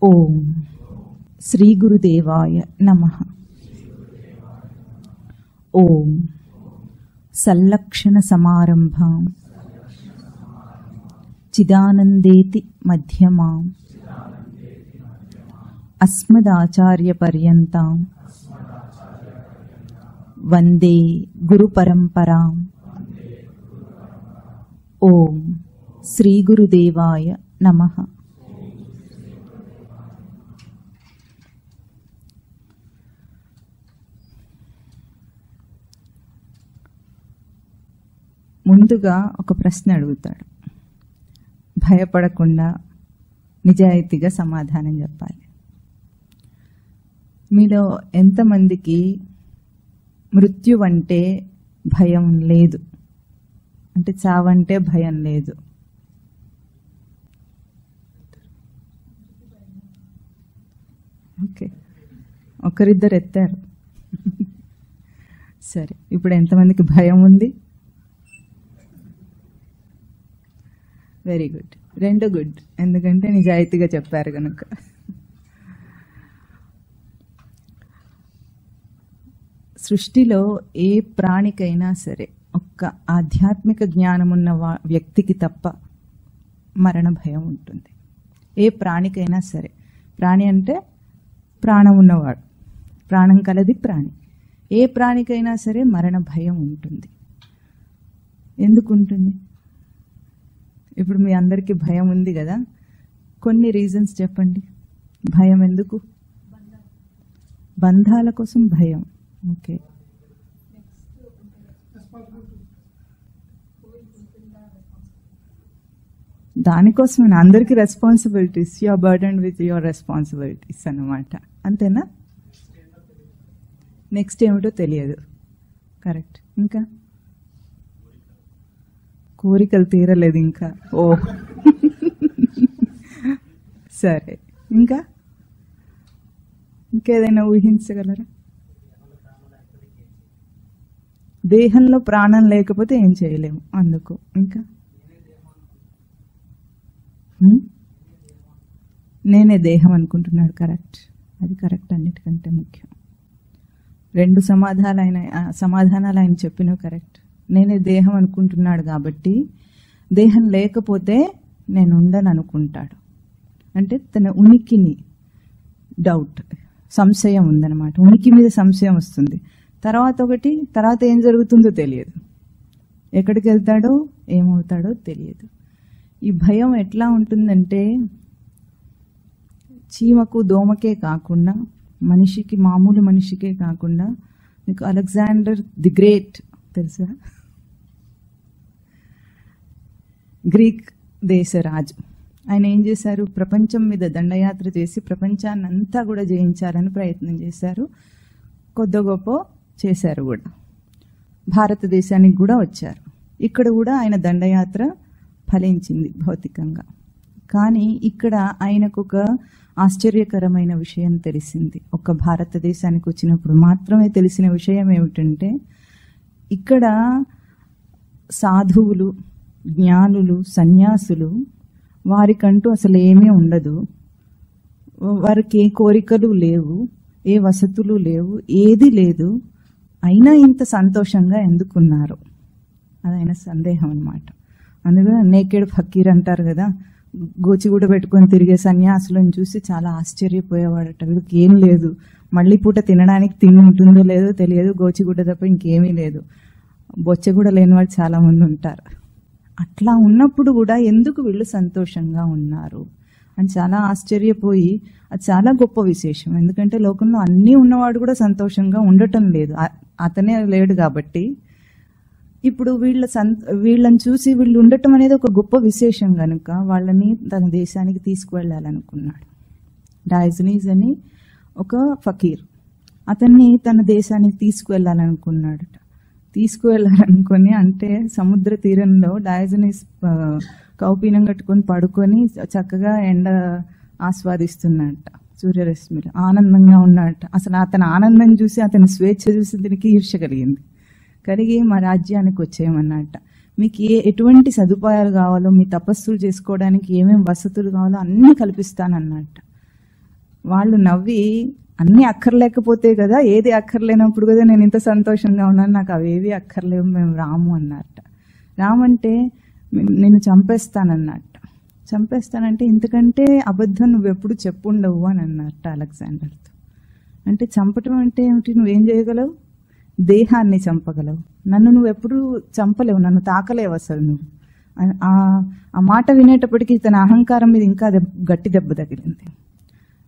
ఓం శ్రీ గురుదేవాయ నమః. ఓం సల్లక్షణ సమారంభాం చిదానందేతి మధ్యమాం అస్మదాచార్య పర్యంతాం వందే గురు పరంపరాం. ఓం శ్రీ గురుదేవాయ నమః. ముందుగా ఒక ప్రశ్న అడుగుతాడు. భయపడకుండా నిజాయితీగా సమాధానం చెప్పాలి. మీలో ఎంతమందికి మృత్యు అంటే భయం లేదు? అంటే చావంటే భయం లేదు. ఓకే, ఒకరిద్దరు ఎత్తారు. సరే, ఇప్పుడు ఎంతమందికి భయం ఉంది? వెరీ గుడ్, రెండు గుడ్, ఎందుకంటే నిజాయితీగా చెప్పారు కనుక. సృష్టిలో ఏ ప్రాణికైనా సరే ఒక్క ఆధ్యాత్మిక జ్ఞానం ఉన్న వ్యక్తికి తప్ప మరణ భయం ఉంటుంది. ఏ ప్రాణికైనా సరే, ప్రాణి అంటే ప్రాణం ఉన్నవాడు, ప్రాణం కలది ప్రాణి. ఏ ప్రాణికైనా సరే మరణ భయం ఉంటుంది. ఎందుకు ఉంటుంది? ఇప్పుడు మీ అందరికీ భయం ఉంది కదా, కొన్ని రీజన్స్ చెప్పండి. భయం ఎందుకు? బంధాల కోసం భయం. ఓకే, దానికోసం అందరికీ responsibilities, you are burdened with your responsibilities అన్నమాట. అంతేనా? నెక్స్ట్ ఏమిటో తెలియదు. కరెక్ట్. ఇంకా కోరికలు తీరలేదు ఇంకా. ఓ సరే, ఇంకేదైనా ఊహించగలరా? దేహంలో ప్రాణం లేకపోతే ఏం చేయలేము, అందుకు. ఇంకా నేనే దేహం అనుకుంటున్నాడు. కరెక్ట్, అది కరెక్ట్, అన్నిటికంటే ముఖ్యం. రెండు సమాధానాలు ఆయన చెప్పినవి కరెక్ట్. నేనే దేహం అనుకుంటున్నాడు కాబట్టి దేహం లేకపోతే నేను ఉండను అనుకుంటాడు. అంటే తన ఉనికిని డౌట్, సంశయం ఉందన్నమాట. ఉనికి మీద సంశయం వస్తుంది. తర్వాత ఏం జరుగుతుందో తెలియదు, ఎక్కడికి వెళ్తాడో ఏమవుతాడో తెలియదు. ఈ భయం ఎట్లా ఉంటుందంటే చీమకు దోమకే కాకుండా మనిషికి, మామూలు మనిషికే కాకుండా, మీకు అలెగ్జాండర్ ది గ్రేట్ తెలుసా? గ్రీక్ దేశ రాజు. ఆయన ఏం చేశారు? ప్రపంచం మీద దండయాత్ర చేసి ప్రపంచాన్ని అంతా కూడా జయించాలని ప్రయత్నం చేశారు. కొద్ది గొప్ప చేశారు కూడా. భారతదేశానికి కూడా వచ్చారు. ఇక్కడ కూడా ఆయన దండయాత్ర ఫలించింది భౌతికంగా. కానీ ఇక్కడ ఆయనకు ఒక ఆశ్చర్యకరమైన విషయం తెలిసింది. ఒక భారతదేశానికి వచ్చినప్పుడు మాత్రమే తెలిసిన విషయం ఏమిటంటే, ఇక్కడ సాధువులు, జ్ఞానులు, సన్యాసులు, వారికంటూ అసలు ఏమీ ఉండదు. వారికి ఏ కోరికలు లేవు, ఏ వసతులు లేవు, ఏది లేదు. అయినా ఇంత సంతోషంగా ఎందుకున్నారు? అది ఆయన సందేహం అన్నమాట. అందుకని నేకెడ్ ఫకీర్ అంటారు కదా. గోచిగూడ పెట్టుకొని తిరిగే సన్యాసులను చూసి చాలా ఆశ్చర్యపోయేవాడట. వీళ్ళకి ఏం లేదు, మళ్ళీ పూట తినడానికి తిండి ఉంటుందో లేదో తెలియదు, గోచిగూడ తప్ప ఇంకేమీ లేదు. బొచ్చ కూడా లేని వాళ్ళు చాలా మంది ఉంటారు. అట్లా ఉన్నప్పుడు కూడా ఎందుకు వీళ్ళు సంతోషంగా ఉన్నారు అని చాలా ఆశ్చర్యపోయి, అది చాలా గొప్ప విశేషం. ఎందుకంటే లోకంలో అన్నీ ఉన్నవాడు కూడా సంతోషంగా ఉండటం లేదు, అతనే లేడు కాబట్టి. ఇప్పుడు వీళ్ళని చూసి వీళ్ళు ఉండటం అనేది ఒక గొప్ప విశేషం కనుక వాళ్ళని తన దేశానికి తీసుకువెళ్ళాలనుకున్నాడు. డయాజనీస్ అని ఒక ఫకీర్, అతన్ని తన దేశానికి తీసుకువెళ్ళాలనుకున్నాడట. తీసుకువెళ్ళాలనుకొని, అంటే సముద్ర తీరంలో డయాజనీస్ కౌపీనం కట్టుకొని పడుకొని చక్కగా ఎండ ఆస్వాదిస్తున్నాడట, సూర్యరశ్మిలో ఆనందంగా ఉన్నాడట. అసలు అతని ఆనందం చూసి, అతని స్వేచ్ఛ చూసి దీనికి ఈర్ష్య కలిగి మా రాజ్యానికి వచ్చేయమన్నట్ట. మీకు ఎటువంటి సదుపాయాలు కావాలో, మీ తపస్సులు చేసుకోవడానికి ఏమేమి వసతులు కావాలో అన్నీ కల్పిస్తానన్నట్ట. వాళ్ళు నవ్వి అన్నీ అక్కర్లేకపోతే కదా, ఏది అక్కర్లేనప్పుడు కదా నేను ఇంత సంతోషంగా ఉన్నాను, నాకు అవేవి అక్కర్లేవు, మేము రాము అన్నట్ట. రామంటే నేను చంపేస్తానన్నట్ట. చంపేస్తానంటే ఇంతకంటే అబద్ధం నువ్వెప్పుడు చెప్పుండవు అని అన్నట్ట అలెగ్జాండర్తో. అంటే చంపటం అంటే ఏమిటి? నువ్వేం చేయగలవు? దేహాన్ని చంపగలవు, నన్ను నువ్వెప్పుడు చంపలేవు, నన్ను తాకలేవు అసలు నువ్వు. ఆ మాట వినేటప్పటికీ తన అహంకారం మీద ఇంకా గట్టి దెబ్బ తగిలింది.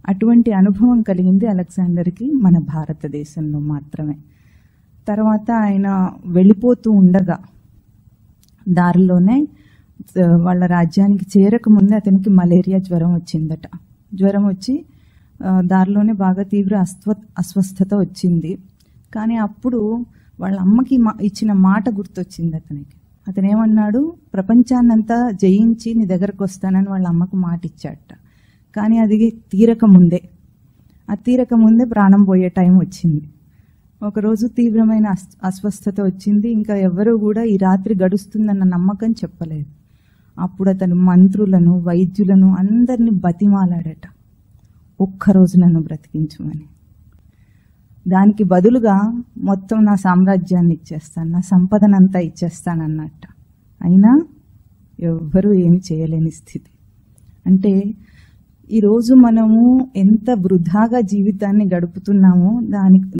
అటువంటి అనుభవం కలిగింది అలెగ్జాండర్కి మన భారతదేశంలో మాత్రమే. తర్వాత ఆయన వెళ్ళిపోతూ ఉండగా దారిలోనే వాళ్ళ రాజ్యానికి చేరకముందే అతనికి మలేరియా జ్వరం వచ్చిందట. జ్వరం వచ్చి దారిలోనే బాగా తీవ్ర అస్వస్థత వచ్చింది. కానీ అప్పుడు వాళ్ళ అమ్మకి ఇచ్చిన మాట గుర్తొచ్చింది అతనికి. అతను ఏమన్నాడు? ప్రపంచాన్నంతా జయించి నీ దగ్గరకు వస్తానని వాళ్ళ అమ్మకు మాట ఇచ్చాట. కానీ అది తీరకముందే ప్రాణం పోయే టైం వచ్చింది. ఒకరోజు తీవ్రమైన అస్వస్థత వచ్చింది. ఇంకా ఎవరూ కూడా ఈ రాత్రి గడుస్తుందన్న నమ్మకం చెప్పలేదు. అప్పుడు అతను మంత్రులను, వైద్యులను అందరినీ బతిమాలాడట, ఒక్కరోజు నన్ను బ్రతికించమని. దానికి బదులుగా మొత్తం నా సామ్రాజ్యాన్ని ఇచ్చేస్తాను, నా సంపదనంతా ఇచ్చేస్తానన్నట్ట. అయినా ఎవ్వరూ ఏమి చేయలేని స్థితి. అంటే ఈరోజు మనము ఎంత వృధాగా జీవితాన్ని గడుపుతున్నామో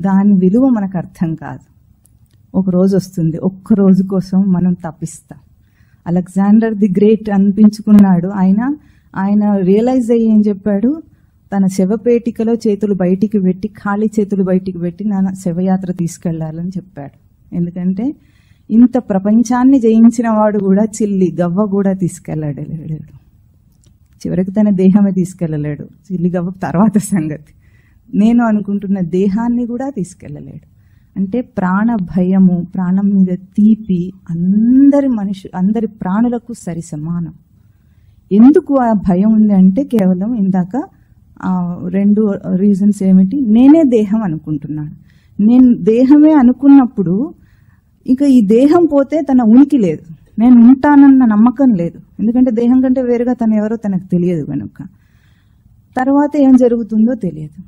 దాని విలువ మనకు అర్థం కాదు. ఒక రోజు వస్తుంది, ఒక్క రోజు కోసం మనం తప్పిస్తాం. అలెగ్జాండర్ ది గ్రేట్ అనిపించుకున్నాడు. ఆయన రియలైజ్ అయ్యి ఏం చెప్పాడు? తన శవపేటికలో చేతులు బయటికి పెట్టి, ఖాళీ చేతులు బయటికి పెట్టి నా శవయాత్ర తీసుకెళ్లాలని చెప్పాడు. ఎందుకంటే ఇంత ప్రపంచాన్ని జయించిన వాడు కూడా చిల్లి గవ్వ కూడా తీసుకెళ్ళలేడు. చివరికి తన దేహమే తీసుకెళ్ళలేడు, చిల్లి గవ్వ తర్వాత సంగతి. నేను అనుకుంటున్న దేహాన్ని కూడా తీసుకెళ్ళలేడు. అంటే ప్రాణ భయము, ప్రాణం మీద తీపి అందరి ప్రాణులకు సరి సమానం. ఎందుకు ఆ భయం ఉంది అంటే కేవలం ఇందాక రెండు రీజన్స్ ఏమిటి? నేనే దేహం అనుకుంటున్నాను. నేను దేహమే అనుకున్నప్పుడు ఇంకా ఈ దేహం పోతే తన ఉనికి లేదు, నేను ఉంటానన్న నమ్మకం లేదు. ఎందుకంటే దేహం కంటే వేరుగా తను ఎవరో తనకు తెలియదు కనుక. తర్వాత ఏం జరుగుతుందో తెలియదు.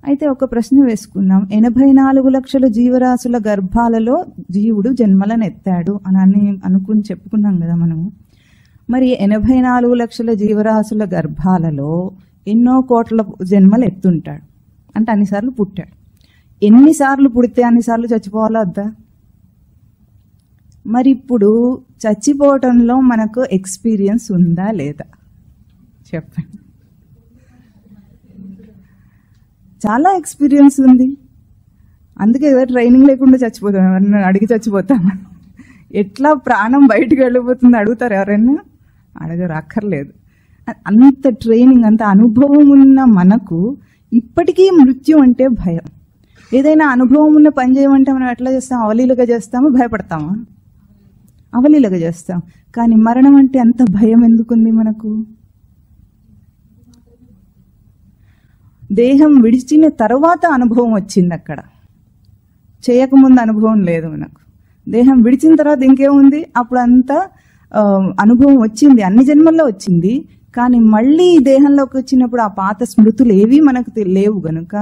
అయితే ఒక ప్రశ్న వేసుకున్నాం, 84 లక్షల జీవరాశుల గర్భాలలో జీవుడు జన్మలను ఎత్తాడు అని అనుకుని చెప్పుకున్నాం కదా మనము. మరి 84 లక్షల జీవరాశుల గర్భాలలో ఎన్నో కోట్ల జన్మలు ఎత్తుంటాడు. అంటే అన్నిసార్లు పుట్టాడు. ఎన్నిసార్లు పుడితే అన్నిసార్లు చచ్చిపోవాలా వద్దా? మరి ఇప్పుడు చచ్చిపోవటంలో మనకు ఎక్స్పీరియన్స్ ఉందా లేదా చెప్పండి. చాలా ఎక్స్పీరియన్స్ ఉంది. అందుకే కదా ట్రైనింగ్ లేకుండా చచ్చిపోతాం, ఎవరైనా అడిగి చచ్చిపోతాం. ఎట్లా ప్రాణం బయటకు వెళ్ళిపోతుంది అడుగుతారు ఎవరైనా? అడగరు, అక్కర్లేదు. అంత ట్రైనింగ్, అంత అనుభవం ఉన్న మనకు ఇప్పటికీ మృత్యు అంటే భయం. ఏదైనా అనుభవం ఉన్న పని చేయమంటే మనం ఎట్లా చేస్తాం? అవలీలగా చేస్తామా? భయపడతామా? అవలీలగా చేస్తాం. కానీ మరణం అంటే అంత భయం ఎందుకుంది మనకు? దేహం విడిచిన తర్వాత అనుభవం వచ్చింది, అక్కడ చేయకముందు అనుభవం లేదు మనకు. దేహం విడిచిన తర్వాత ఇంకేముంది? అప్పుడు అంతా అనుభవం వచ్చింది, అన్ని జన్మల్లో వచ్చింది. కానీ మళ్ళీ ఈ దేహంలోకి వచ్చినప్పుడు ఆ పాత స్మృతులు ఏవి మనకు లేవు గనుక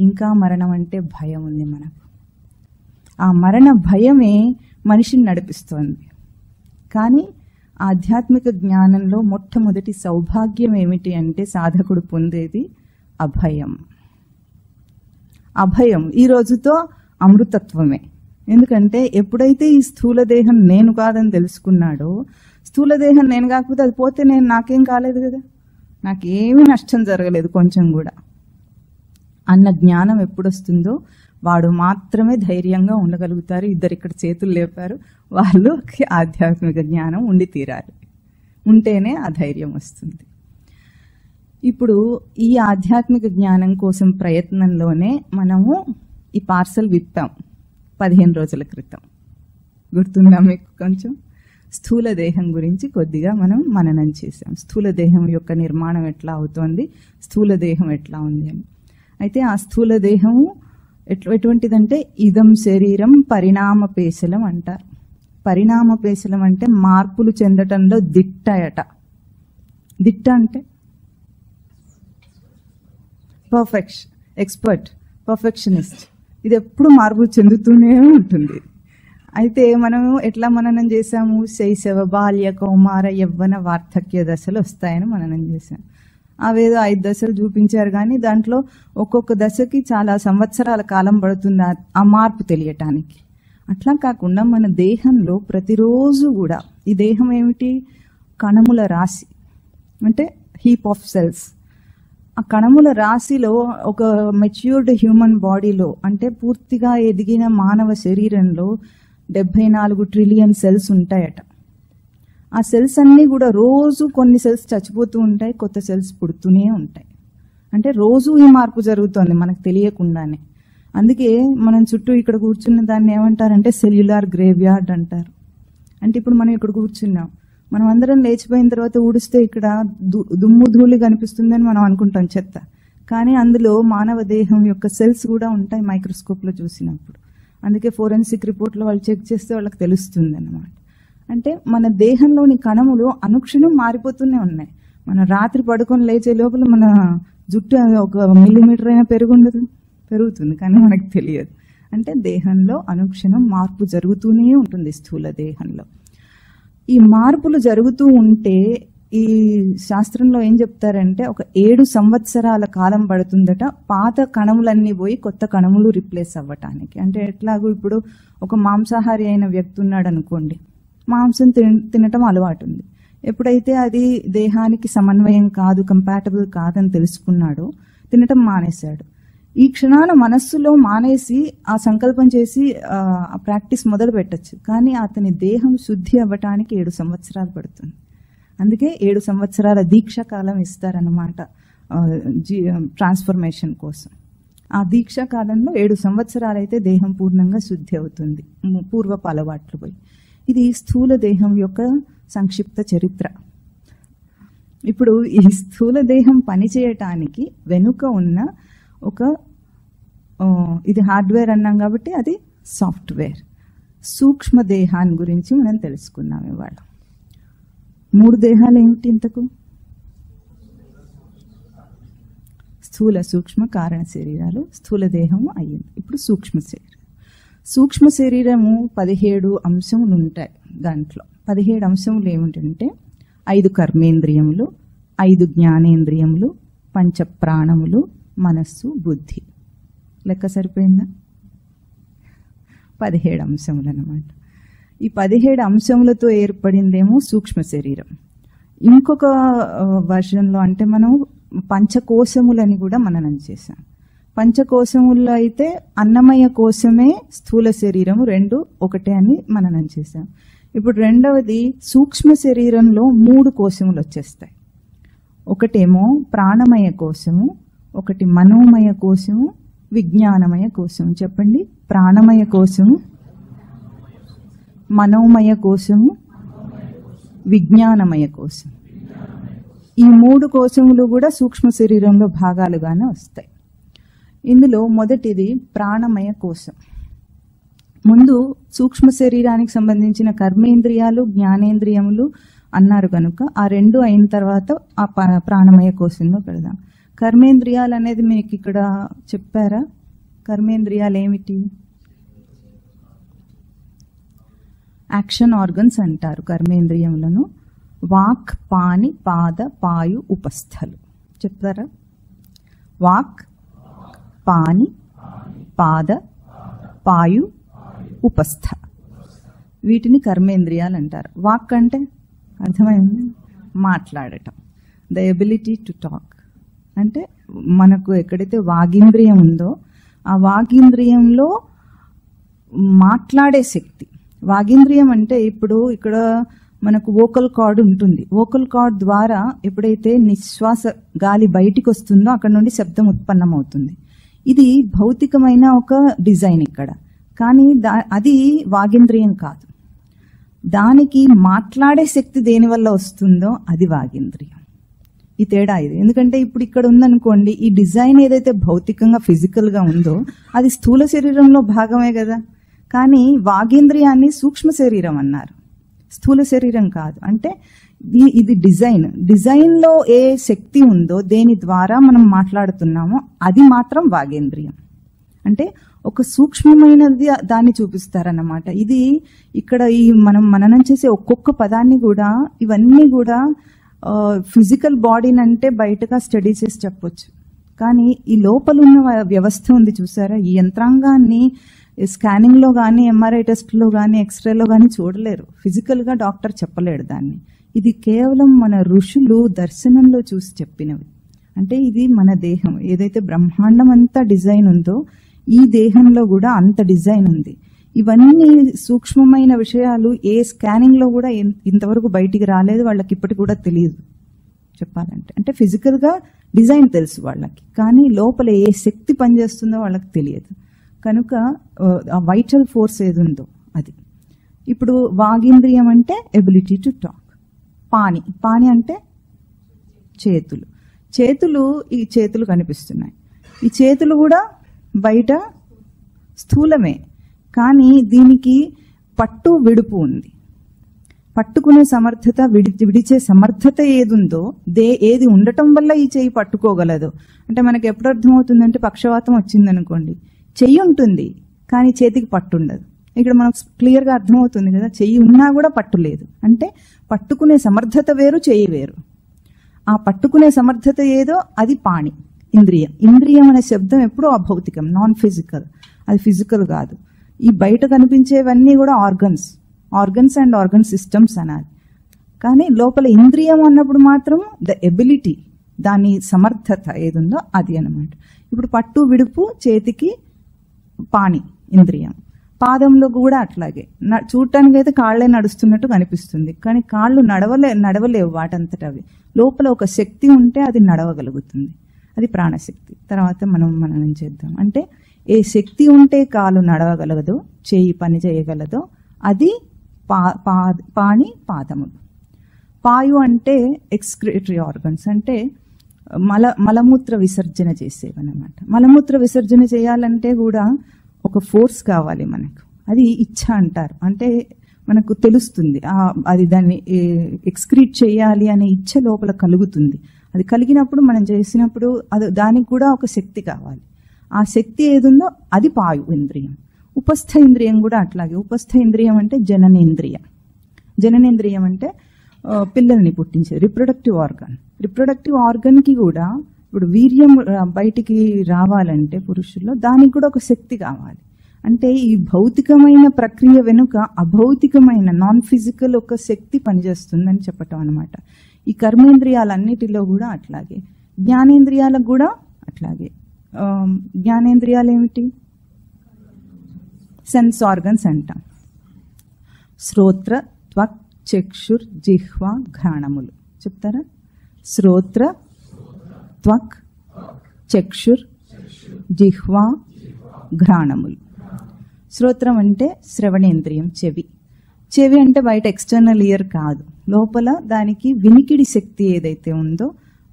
ఇంకా మరణం అంటే భయం ఉంది మనకు. ఆ మరణ భయమే మనిషిని నడిపిస్తోంది. కానీ ఆధ్యాత్మిక జ్ఞానంలో మొట్టమొదటి సౌభాగ్యం ఏమిటి అంటే సాధకుడు పొందేది అభయం. అభయం ఈ రోజుతో అమృతత్వమే. ఎందుకంటే ఎప్పుడైతే ఈ స్థూల దేహం నేను కాదని తెలుసుకున్నాడో, స్థూల దేహం నేను కాకపోతే అది పోతే నాకేం కాలేదు కదా, నాకేమీ నష్టం జరగలేదు కొంచెం కూడా అన్న జ్ఞానం ఎప్పుడొస్తుందో వాడు మాత్రమే ధైర్యంగా ఉండగలుగుతారు. ఇద్దరు ఇక్కడ చేతులు లేపారు, వాళ్ళకి ఆధ్యాత్మిక జ్ఞానం ఉండి తీరాలి, ఉంటేనే ఆ ధైర్యం వస్తుంది. ఇప్పుడు ఈ ఆధ్యాత్మిక జ్ఞానం కోసం ప్రయత్నంలోనే మనము ఈ పార్సల్ విప్పాం 15 రోజుల క్రితం. గుర్తుందా మీకు? కొంచెం స్థూల దేహం గురించి కొద్దిగా మనం మననం చేసాం. స్థూల దేహం యొక్క నిర్మాణం ఎట్లా అవుతోంది, స్థూల దేహం ఎట్లా ఉంది అని. అయితే ఆ స్థూల దేహము ఎటువంటిదంటే ఇదం శరీరం పరిణామపేశలం అంటారు. పరిణామపేశలం అంటే మార్పులు చెందటంలో దిట్టయట. దిట్ట అంటే పర్ఫెక్షనిస్ట్. ఇది ఎప్పుడు మార్పు చెందుతూనే ఉంటుంది. అయితే మనం ఎట్లా మననం చేసాము? శైశవ, బాల్య, కౌమార, యవ్వన, వార్ధక్య దశలు వస్తాయని మననం చేసాం. అవేదో 5 దశలు చూపించారు, కానీ దాంట్లో ఒక్కొక్క దశకి చాలా సంవత్సరాల కాలం పడుతుంది ఆ మార్పు తెలియటానికి. అట్లా కాకుండా మన దేహంలో ప్రతిరోజు కూడా, ఈ దేహం ఏమిటి? కణముల రాశి, అంటే హీప్ ఆఫ్ సెల్స్. ఆ కణముల రాశిలో ఒక మెచ్యూర్డ్ హ్యూమన్ బాడీలో, అంటే పూర్తిగా ఎదిగిన మానవ శరీరంలో 74 ట్రిలియన్ సెల్స్ ఉంటాయట. ఆ సెల్స్ అన్నీ కూడా రోజు కొన్ని సెల్స్ చచ్చిపోతూ ఉంటాయి, కొత్త సెల్స్ పుడుతూనే ఉంటాయి. అంటే రోజు ఈ మార్పు జరుగుతోంది మనకు తెలియకుండానే. అందుకే మనం చుట్టూ ఇక్కడ కూర్చున్న దాన్ని ఏమంటారంటే సెల్యులార్ గ్రేవ్యార్డ్ అంటారు. అంటే ఇప్పుడు మనం ఇక్కడ కూర్చున్నాం, మనం అందరం లేచిపోయిన తర్వాత ఊడిస్తే ఇక్కడ దుమ్ము ధూళి కనిపిస్తుందని మనం అనుకుంటాం, చెత్త. కానీ అందులో మానవ దేహం యొక్క సెల్స్ కూడా ఉంటాయి మైక్రోస్కోప్లో చూసినప్పుడు. అందుకే ఫోరెన్సిక్ రిపోర్ట్లో వాళ్ళు చెక్ చేస్తే వాళ్ళకి తెలుస్తుంది అన్నమాట. అంటే మన దేహంలోని కణములు అనుక్షణం మారిపోతూనే ఉన్నాయి. మనం రాత్రి పడుకొని లేచే లోపల మన జుట్టు 1 మిల్లీమీటర్ అయినా పెరుగుతుంది, కానీ మనకు తెలియదు. అంటే దేహంలో అనుక్షణం మార్పు జరుగుతూనే ఉంటుంది స్థూల దేహంలో. ఈ మార్పులు జరుగుతూ ఉంటే ఈ శాస్త్రంలో ఏం చెప్తారంటే ఒక 7 సంవత్సరాల కాలం పడుతుందట పాత కణములన్నీ పోయి కొత్త కణములు రిప్లేస్ అవ్వటానికి. అంటే ఎట్లాగో ఇప్పుడు ఒక మాంసాహారి అయిన వ్యక్తి ఉన్నాడు అనుకోండి, మాంసం తినటం అలవాటు ఉంది. ఎప్పుడైతే అది దేహానికి సమన్వయం కాదు, కంపాటబుల్ కాదని తెలుసుకున్నాడో తినటం మానేశాడు. ఈ క్షణాన మనస్సులో మానేసి ఆ సంకల్పం చేసి ఆ ప్రాక్టీస్ మొదలు పెట్టచ్చు, కానీ అతని దేహం శుద్ధి అవ్వటానికి 7 సంవత్సరాలు పడుతుంది. అందుకే 7 సంవత్సరాల దీక్షా కాలం ఇస్తారన్నమాట ట్రాన్స్ఫర్మేషన్ కోసం. ఆ దీక్షా కాలంలో 7 సంవత్సరాలు అయితే దేహం పూర్ణంగా శుద్ధి అవుతుంది, పూర్వపు అలవాట్లు పోయి. ఇది స్థూల దేహం యొక్క సంక్షిప్త చరిత్ర. ఇప్పుడు ఈ స్థూల దేహం పనిచేయటానికి వెనుక ఉన్న ఒక ఇది హార్డ్వేర్ అన్నాం కాబట్టి అది సాఫ్ట్వేర్. సూక్ష్మ దేహాన్ని గురించి మనం తెలుసుకున్నాం ఇవాళ. 3 దేహాలు ఏమిటి ఇంతకు? స్థూల, సూక్ష్మ, కారణ శరీరాలు. స్థూల దేహము అయ్యింది. ఇప్పుడు సూక్ష్మ శరీరం. సూక్ష్మ శరీరము 17 అంశములు ఉంటాయి. దాంట్లో 17 అంశములు ఏమిటంటే 5 కర్మేంద్రియములు, 5 జ్ఞానేంద్రియములు, 5 ప్రాణములు, మనస్సు, బుద్ధి. లెక్క సరిపోయిందా? 17 అంశములు అన్నమాట. ఈ 17 అంశములతో ఏర్పడిందేమో సూక్ష్మ శరీరం. ఇంకొక వర్షన్లో అంటే మనం పంచకోశములని కూడా మననం చేశాం. పంచకోశముల్లో అయితే అన్నమయ కోశమే స్థూల శరీరము, 2 ఒకటే అని మననం చేశాం. ఇప్పుడు రెండవది సూక్ష్మ శరీరంలో 3 కోశములు వచ్చేస్తాయి. ఒకటేమో ప్రాణమయ కోశము, ఒకటి మనోమయ కోశము, విజ్ఞానమయ కోశము. చెప్పండి. ప్రాణమయ కోశము, మనోమయ కోశము, విజ్ఞానమయ కోశం. ఈ 3 కోశములు కూడా సూక్ష్మ శరీరంలో భాగాలుగానే వస్తాయి. ఇందులో మొదటిది ప్రాణమయ కోశం. ముందు సూక్ష్మ శరీరానికి సంబంధించిన కర్మేంద్రియాలు, జ్ఞానేంద్రియములు అన్నారు కనుక ఆ 2 అయిన తర్వాత ఆ ప్రాణమయ కోశంలో పెడదాం. కర్మేంద్రియాలు అనేది మీకు ఇక్కడ చెప్పారా? కర్మేంద్రియాలు ఏమిటి? యాక్షన్ ఆర్గన్స్ అంటారు కర్మేంద్రియములను. వాక్, పాని, పాద, పాయు, ఉపస్థలు. చెప్తారా? వాక్, పాని, పాద, పాయు, ఉపస్థ. వీటిని కర్మేంద్రియాలు అంటారు. వాక్ అంటే అర్థమైంది, మాట్లాడటం. The ability to talk. అంటే మనకు ఎక్కడైతే వాగింద్రియం ఉందో ఆ వాగింద్రియంలో మాట్లాడే శక్తి. వాగింద్రియం అంటే ఇప్పుడు ఇక్కడ మనకు వోకల్ కార్డ్ ఉంటుంది. వోకల్ కార్డ్ ద్వారా ఎప్పుడైతే నిశ్వాస గాలి బయటికి వస్తుందో అక్కడ నుండి శబ్దం ఉత్పన్నమవుతుంది. ఇది భౌతికమైన ఒక డిజైన్ ఇక్కడ, కానీ అది వాగింద్రియం కాదు. దానికి మాట్లాడే శక్తి దేనివల్ల వస్తుందో అది వాగింద్రియం. ఈ తేడా ఇది. ఎందుకంటే ఇప్పుడు ఇక్కడ ఉందనుకోండి, ఈ డిజైన్ ఏదైతే భౌతికంగా ఫిజికల్గా ఉందో అది స్థూల శరీరంలో భాగమే కదా. కానీ వాగేంద్రియాన్ని సూక్ష్మ శరీరం అన్నారు, స్థూల శరీరం కాదు. అంటే ఇది డిజైన్ లో ఏ శక్తి ఉందో దేని ద్వారా మనం మాట్లాడుతున్నామో అది మాత్రం వాగేంద్రియం. అంటే ఒక సూక్ష్మమైనది దాన్ని చూపిస్తారన్నమాట. ఇది ఇక్కడ ఈ మనం మననం చేసే ఒక్కొక్క పదాన్ని కూడా ఇవన్నీ కూడా ఫిజికల్ బాడీని అంటే బయటగా స్టడీ చేసి చెప్పొచ్చు, కానీ ఈ లోపల ఉన్న వ్యవస్థ ఉంది చూసారా, ఈ యంత్రాంగాన్ని స్కానింగ్ లో కానీ ఎంఆర్ఐ టెస్ట్ లో కానీ ఎక్స్రేలో కానీ చూడలేరు, ఫిజికల్ గా డాక్టర్ చెప్పలేడు దాన్ని. ఇది కేవలం మన ఋషులు దర్శనంలో చూసి చెప్పినవి. అంటే ఇది మన దేహం ఏదైతే బ్రహ్మాండం అంతా డిజైన్ ఉందో ఈ దేహంలో కూడా అంత డిజైన్ ఉంది. ఇవన్నీ సూక్ష్మమైన విషయాలు ఏ స్కానింగ్ లో కూడా ఇంతవరకు బయటికి రాలేదు, వాళ్ళకి ఇప్పటికి కూడా తెలియదు చెప్పాలంటే. అంటే ఫిజికల్ గా డిజైన్ తెలుసు వాళ్ళకి, కానీ లోపల ఏ శక్తి పనిచేస్తుందో వాళ్ళకి తెలియదు. కనుక ఆ వైటల్ ఫోర్స్ ఏది ఉందో అది. ఇప్పుడు వాగేంద్రియం అంటే ఎబిలిటీ టు టాక్. పాణి అంటే చేతులు ఈ చేతులు కనిపిస్తున్నాయి. ఈ చేతులు కూడా బయట స్థూలమే, కానీ దీనికి పట్టు విడుపు ఉంది. పట్టుకునే సమర్థత, విడిచే సమర్థత ఏదుందో ఏది ఉండటం వల్ల ఈ చెయ్యి పట్టుకోగలదు. అంటే మనకి ఎప్పుడు అర్థమవుతుందంటే పక్షవాతం వచ్చిందనుకోండి, చెయ్యి ఉంటుంది కానీ చేతికి పట్టు ఉండదు. ఇక్కడ మనకు క్లియర్ గా అర్థమవుతుంది కదా, చెయ్యి ఉన్నా కూడా పట్టు లేదు. అంటే పట్టుకునే సమర్థత వేరు, చెయ్యి వేరు. ఆ పట్టుకునే సమర్థత ఏదో అది పాణి, ఇంద్రియం. ఇంద్రియం అనే శబ్దం ఎప్పుడూ అభౌతికం, నాన్ ఫిజికల్, అది ఫిజికల్ కాదు. ఈ బయట కనిపించేవన్నీ కూడా ఆర్గన్స్ అండ్ ఆర్గన్ సిస్టమ్స్ అనాలి. కానీ లోపల ఇంద్రియం అన్నప్పుడు మాత్రం ద ఎబిలిటీ, దాని సమర్థత ఏదుందో అది అన్నమాట. ఇప్పుడు పట్టు విడుపు చేతికి పాణి, ఇంద్రియం. పాదంలో కూడా అట్లాగే, చూడటానికి అయితే కాళ్లే నడుస్తున్నట్టు కనిపిస్తుంది, కానీ కాళ్ళు నడవలేవు వాటంతట అవి. లోపల ఒక శక్తి ఉంటే అది నడవగలుగుతుంది, అది ప్రాణశక్తి. తర్వాత మనం చేద్దాం. అంటే ఏ శక్తి ఉంటే కాలు నడవగలదో, చేయి పని చేయగలదో అది పాణి, పాదములు. పాయు అంటే ఎక్స్క్రిటరీ ఆర్గన్స్, అంటే మలమూత్ర విసర్జన చేసేవన్నమాట. మలమూత్ర విసర్జన చేయాలంటే కూడా ఒక ఫోర్స్ కావాలి మనకు, అది ఇచ్ఛ అంటారు. అంటే మనకు తెలుస్తుంది అది దాన్ని ఎక్స్క్రీట్ చేయాలి అనే ఇచ్ఛ లోపల కలుగుతుంది. అది కలిగినప్పుడు మనం చేసినప్పుడు దానికి కూడా ఒక శక్తి కావాలి. ఆ శక్తి ఏదుందో అది పాయు ఇంద్రియం. ఉపస్థ ఇంద్రియం కూడా అట్లాగే. ఉపస్థ ఇంద్రియం అంటే జననేంద్రియం అంటే పిల్లల్ని పుట్టించేది, రిప్రొడక్టివ్ ఆర్గన్ కి కూడా ఇప్పుడు వీర్యం బయటికి రావాలంటే పురుషుల్లో దానికి కూడా ఒక శక్తి కావాలి. అంటే ఈ భౌతికమైన ప్రక్రియ వెనుక అభౌతికమైన నాన్ ఫిజికల్ ఒక శక్తి పనిచేస్తుందని చెప్పటం అనమాట. ఈ కర్మేంద్రియాలన్నిటిలో కూడా అట్లాగే, జ్ఞానేంద్రియాలకు కూడా అట్లాగే. జ్ఞానేంద్రియాలు ఏమిటి? సెన్స్ ఆర్గన్స్ అంటాం. శ్రోత్ర, త్వక్, చక్షుర్, జిహ్వ, ఘ్రాణములు. చెప్తారా? శ్రోత్ర, త్వక్, చక్షుర్, జిహ్వ, ఘ్రాణములు. శ్రోత్రం అంటే శ్రవణేంద్రియం, చెవి అంటే బయట ఎక్స్టర్నల్ ఇయర్ కాదు, లోపల దానికి వినికిడి శక్తి ఏదైతే ఉందో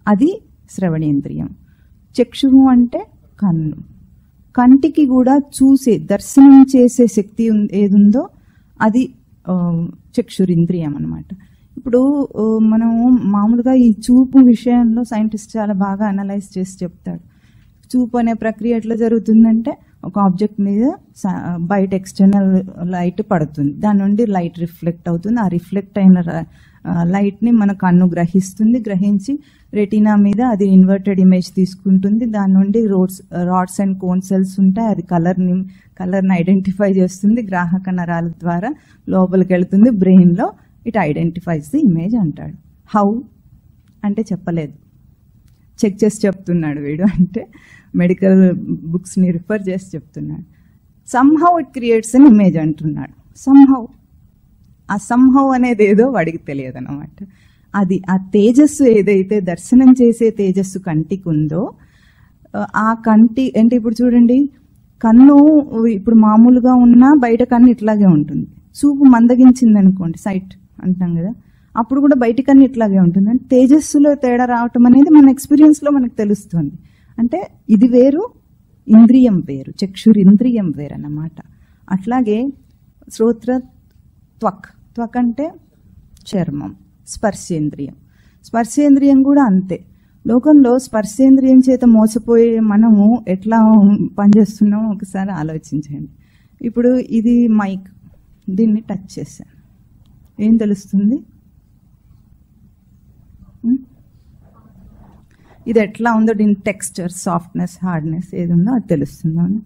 అది శ్రవణేంద్రియం. చక్షువు అంటే కంటికి కూడా చూసే, దర్శనం చేసే శక్తి ఏదుందో అది చక్షురింద్రియం అన్నమాట. ఇప్పుడు మనం మామూలుగా ఈ చూపు విషయంలో సైంటిస్ట్ చాలా బాగా అనలైజ్ చేసి చెప్తాడు. చూపు అనే ప్రక్రియ ఎట్లా జరుగుతుందంటే, ఒక ఆబ్జెక్ట్ మీద బయట ఎక్స్టర్నల్ లైట్ పడుతుంది, దాని నుండి లైట్ రిఫ్లెక్ట్ అవుతుంది. ఆ రిఫ్లెక్ట్ అయిన లైట్ ని మన కన్ను గ్రహించి రెటీనా మీద అది ఇన్వర్టెడ్ ఇమేజ్ తీసుకుంటుంది. దాని నుండి రాడ్స్ అండ్ కోన్ సెల్స్ ఉంటాయి, అది కలర్ని ఐడెంటిఫై చేస్తుంది. గ్రాహక నరాల ద్వారా లోపలికి వెళ్తుంది బ్రెయిన్ లో, ఇట్ ఐడెంటిఫైస్ ది ఇమేజ్ అంటాడు. హౌ అంటే చెప్పలేదు, చెక్ చేసి చెప్తున్నాడు వీడు, అంటే మెడికల్ బుక్స్ ని రిఫర్ చేసి చెప్తున్నాడు. Somehow it creates an image అంటున్నాడు. ఆ సంహౌ అనేది ఏదో వాడికి తెలియదు అనమాట. అది ఆ తేజస్సు ఏదైతే దర్శనం చేసే తేజస్సు కంటికి ఉందో, ఆ కంటి అంటే ఇప్పుడు చూడండి, కన్ను ఇప్పుడు మామూలుగా ఉన్నా బయట కన్ను ఇట్లాగే ఉంటుంది. చూపు మందగించింది అనుకోండి, సైట్ అంటాం కదా, అప్పుడు కూడా బయట కన్ను ఇట్లాగే ఉంటుంది. అంటే తేజస్సులో తేడా రావటం అనేది మన ఎక్స్పీరియన్స్ లో మనకు తెలుస్తుంది. అంటే ఇది వేరు, ఇంద్రియం వేరు, చక్షురింద్రియం వేరు అన్నమాట. అట్లాగే శ్రోత్ర, త్వక్ అంటే చర్మం, స్పర్శేంద్రియం. స్పర్శేంద్రియం కూడా అంతే. లోకంలో స్పర్శేంద్రియం చేత మోసపోయే మనము ఎట్లా పనిచేస్తున్నామో ఒకసారి ఆలోచించండి. ఇప్పుడు ఇది మైక్, దీన్ని టచ్ చేశాను, ఏం తెలుస్తుంది? ఇది ఎట్లా ఉందో, దీని టెక్స్చర్, సాఫ్ట్నెస్, హార్డ్నెస్ ఏది ఉందో అది తెలుస్తుంది.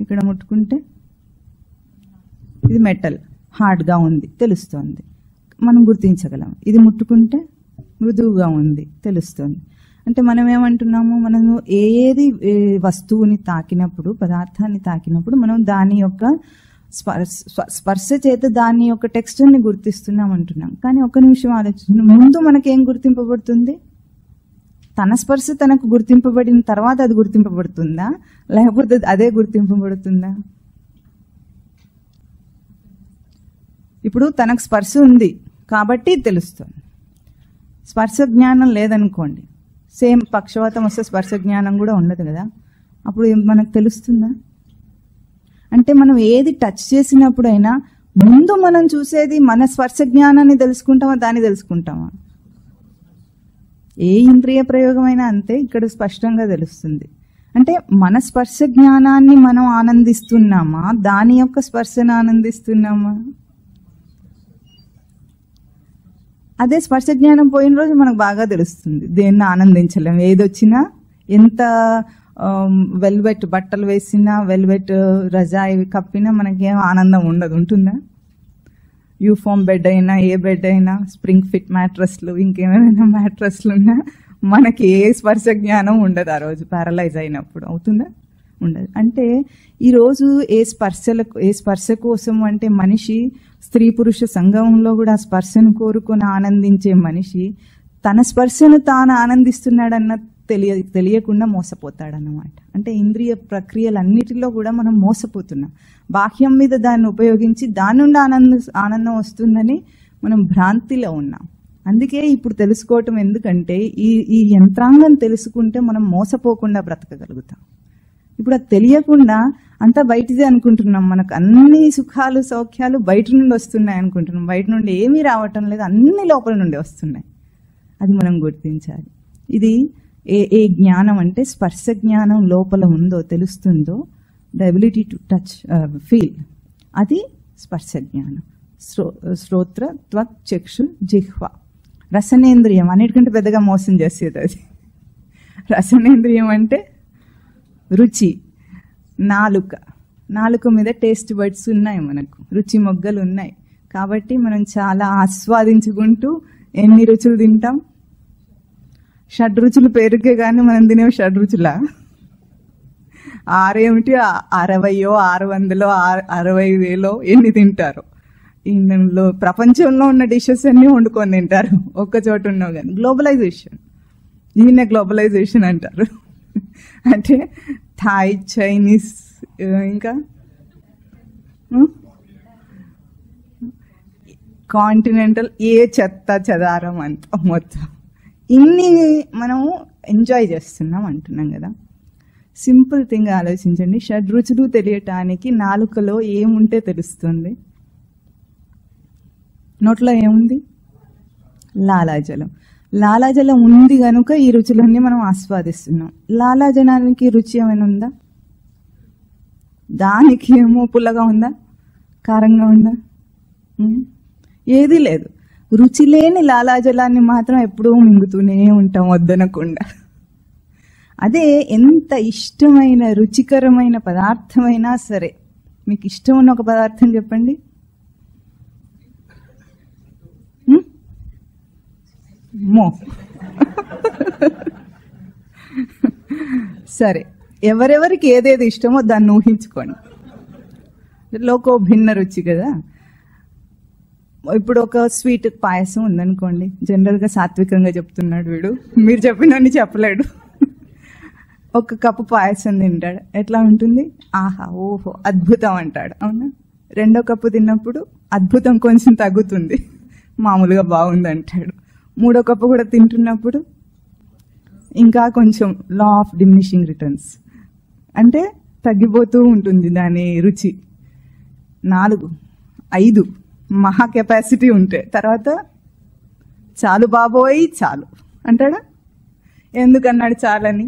ఇక్కడ ముట్టుకుంటే ఇది మెటల్, హార్డ్గా ఉంది తెలుస్తుంది, మనం గుర్తించగలం. ఇది ముట్టుకుంటే మృదువుగా ఉంది తెలుస్తుంది. అంటే మనం ఏమంటున్నాము, మనము ఏది వస్తువుని తాకినప్పుడు, పదార్థాన్ని తాకినప్పుడు మనం దాని యొక్క స్పర్శ చేత దాని యొక్క టెక్స్చర్ని గుర్తిస్తున్నాం అంటున్నాం. కానీ ఒక్క నిమిషం ఆలోచించండి, ముందు మనకేం గుర్తింపబడుతుంది? తన స్పర్శ తనకు గుర్తింపబడిన తర్వాత అది గుర్తింపబడుతుందా, లేకపోతే అదే గుర్తింపబడుతుందా? ఇప్పుడు తనకు స్పర్శ ఉంది కాబట్టి తెలుస్తుంది. స్పర్శ జ్ఞానం లేదనుకోండి, సేమ్ పక్షవాతం వస్తే స్పర్శ జ్ఞానం కూడా ఉండదు కదా, అప్పుడు మనకు తెలుస్తుందా? అంటే మనం ఏది టచ్ చేసినప్పుడైనా ముందు మనం చూసేది మన స్పర్శ జ్ఞానాన్ని తెలుసుకుంటామా, దాన్ని తెలుసుకుంటామా? ఏ ఇంద్రియ ప్రయోగమైనా అంతే, ఇక్కడ స్పష్టంగా తెలుస్తుంది. అంటే మన స్పర్శ జ్ఞానాన్ని మనం ఆనందిస్తున్నామా, దాని యొక్క స్పర్శను ఆనందిస్తున్నామా? అదే స్పర్శ జ్ఞానం పోయిన రోజు మనకు బాగా తెలుస్తుంది, దేన్ని ఆనందించలేం. ఏదొచ్చినా, ఎంత వెల్వెట్ బట్టలు వేసినా, వెల్వెట్ రజాయి కప్పినా మనకేం ఆనందం ఉండదు. ఉంటుందా? యూఫామ్ బెడ్ అయినా, ఏ బెడ్ అయినా, స్ప్రింగ్ ఫిట్ మ్యాట్రస్లు, ఇంకేమైనా మ్యాట్రస్లు ఉన్నా మనకి ఏ స్పర్శ జ్ఞానం ఉండదు ఆ రోజు, ప్యారలైజ్ అయినప్పుడు. అవుతుందా? ఉండదు. అంటే ఈరోజు ఏ స్పర్శ కోసం అంటే మనిషి స్త్రీ పురుష సంగమంలో కూడా స్పర్శను కోరుకొని ఆనందించే మనిషి తన స్పర్శను తాను ఆనందిస్తున్నాడన్న తెలియకుండా మోసపోతాడన్నమాట. అంటే ఇంద్రియ ప్రక్రియలన్నిటిలో కూడా మనం మోసపోతున్నాం. బాహ్యం మీద దాన్ని ఉపయోగించి దాని నుండి ఆనందం వస్తుందని మనం భ్రాంతిలో ఉన్నాం. అందుకే ఇప్పుడు తెలుసుకోవటం, ఎందుకంటే ఈ యంత్రాంగం తెలుసుకుంటే మనం మోసపోకుండా బ్రతకగలుగుతాం. ఇప్పుడు అది తెలియకుండా అంతా బయటిదే అనుకుంటున్నాం, మనకు అన్ని సుఖాలు సౌఖ్యాలు బయట నుండి వస్తున్నాయి అనుకుంటున్నాం. బయట నుండి ఏమీ రావటం లేదు, అన్ని లోపల నుండి వస్తున్నాయి. అది మనం గుర్తించాలి. ఇది ఏ జ్ఞానం అంటే స్పర్శ జ్ఞానం లోపల ఉందో, తెలుస్తుందో, the ability to touch, feel, అది స్పర్శ జ్ఞానం. శ్రోత్ర, త్వక్, చక్షు, జిహ్వ, రసనేంద్రియం అన్నిటికంటే పెద్దగా మోసం చేసేది అది. రసనేంద్రియం అంటే రుచి, నాలుక మీద టేస్ట్ బడ్స్ ఉన్నాయి, మనకు రుచి మొగ్గలు ఉన్నాయి. కాబట్టి మనం చాలా ఆస్వాదించుకుంటూ ఎన్ని రుచులు తింటాం? షడ్రుచులు పేరుకే కానీ మనం తినే షడ్రుచులా? 6 ఏమిటి, 60, 600, 60,000 ఎన్ని తింటారు? ఇందులో ప్రపంచంలో ఉన్న డిషెస్ అన్ని వండుకొని తింటారు, ఒక్క చోట ఉన్నావు కానీ. గ్లోబలైజేషన్, దీన్నే గ్లోబలైజేషన్ అంటారు. అంటే థాయ్, చైనీస్, ఇంకా కాంటినెంటల్, ఏ చెత్త చెదారం అంత మొత్తం ఇన్ని మనము ఎంజాయ్ చేస్తున్నాం అంటున్నాం కదా. సింపుల్ థింగ్ ఆలోచించండి, షడ్రుచులు తెలియటానికి నాలుకలో ఏముంటే తెలుస్తుంది? నోట్లో ఏముంది? లాలాజలం. లాలాజలం ఉంది కనుక ఈ రుచులన్నీ మనం ఆస్వాదిస్తున్నాం. లాలాజలానికి రుచి ఏమైనా ఉందా? దానికి ఏమో పుల్లగా ఉందా, కారంగా ఉందా? ఏదీ లేదు. రుచి లేని లాలాజలాన్ని మాత్రం ఎప్పుడూ మింగుతూనే ఉంటాం వద్దనకుండా. అదే ఎంత ఇష్టమైన రుచికరమైన పదార్థమైనా సరే, మీకు ఇష్టం ఉన్న ఒక పదార్థం చెప్పండి. సరే, ఎవరెవరికి ఏదేది ఇష్టమో దాన్ని ఊహించుకోండి. లోకో భిన్న రుచి కదా. ఇప్పుడు ఒక స్వీట్ పాయసం ఉందనుకోండి, జనరల్గా సాత్వికంగా చెప్తున్నాడు వీడు, మీరు చెప్పినన్ని చెప్పలేడు. ఒక కప్పు పాయసం తింటాడు, ఎట్లా ఉంటుంది? ఆహా, ఓహో, అద్భుతం అంటాడు, అవునా? 2వ కప్పు తిన్నప్పుడు అద్భుతం కొంచెం తగ్గుతుంది, మామూలుగా బాగుంది అంటాడు. 3వ కప్పు కూడా తింటున్నప్పుడు ఇంకా కొంచెం లా ఆఫ్ డిమినిషింగ్ రిటర్న్స్, అంటే తగ్గిపోతూ ఉంటుంది దాని రుచి. 4, 5 మహా కెపాసిటీ ఉంటే తర్వాత చాలు బాబోయ్ చాలు అంటాడా? ఎందుకన్నాడు చాలని?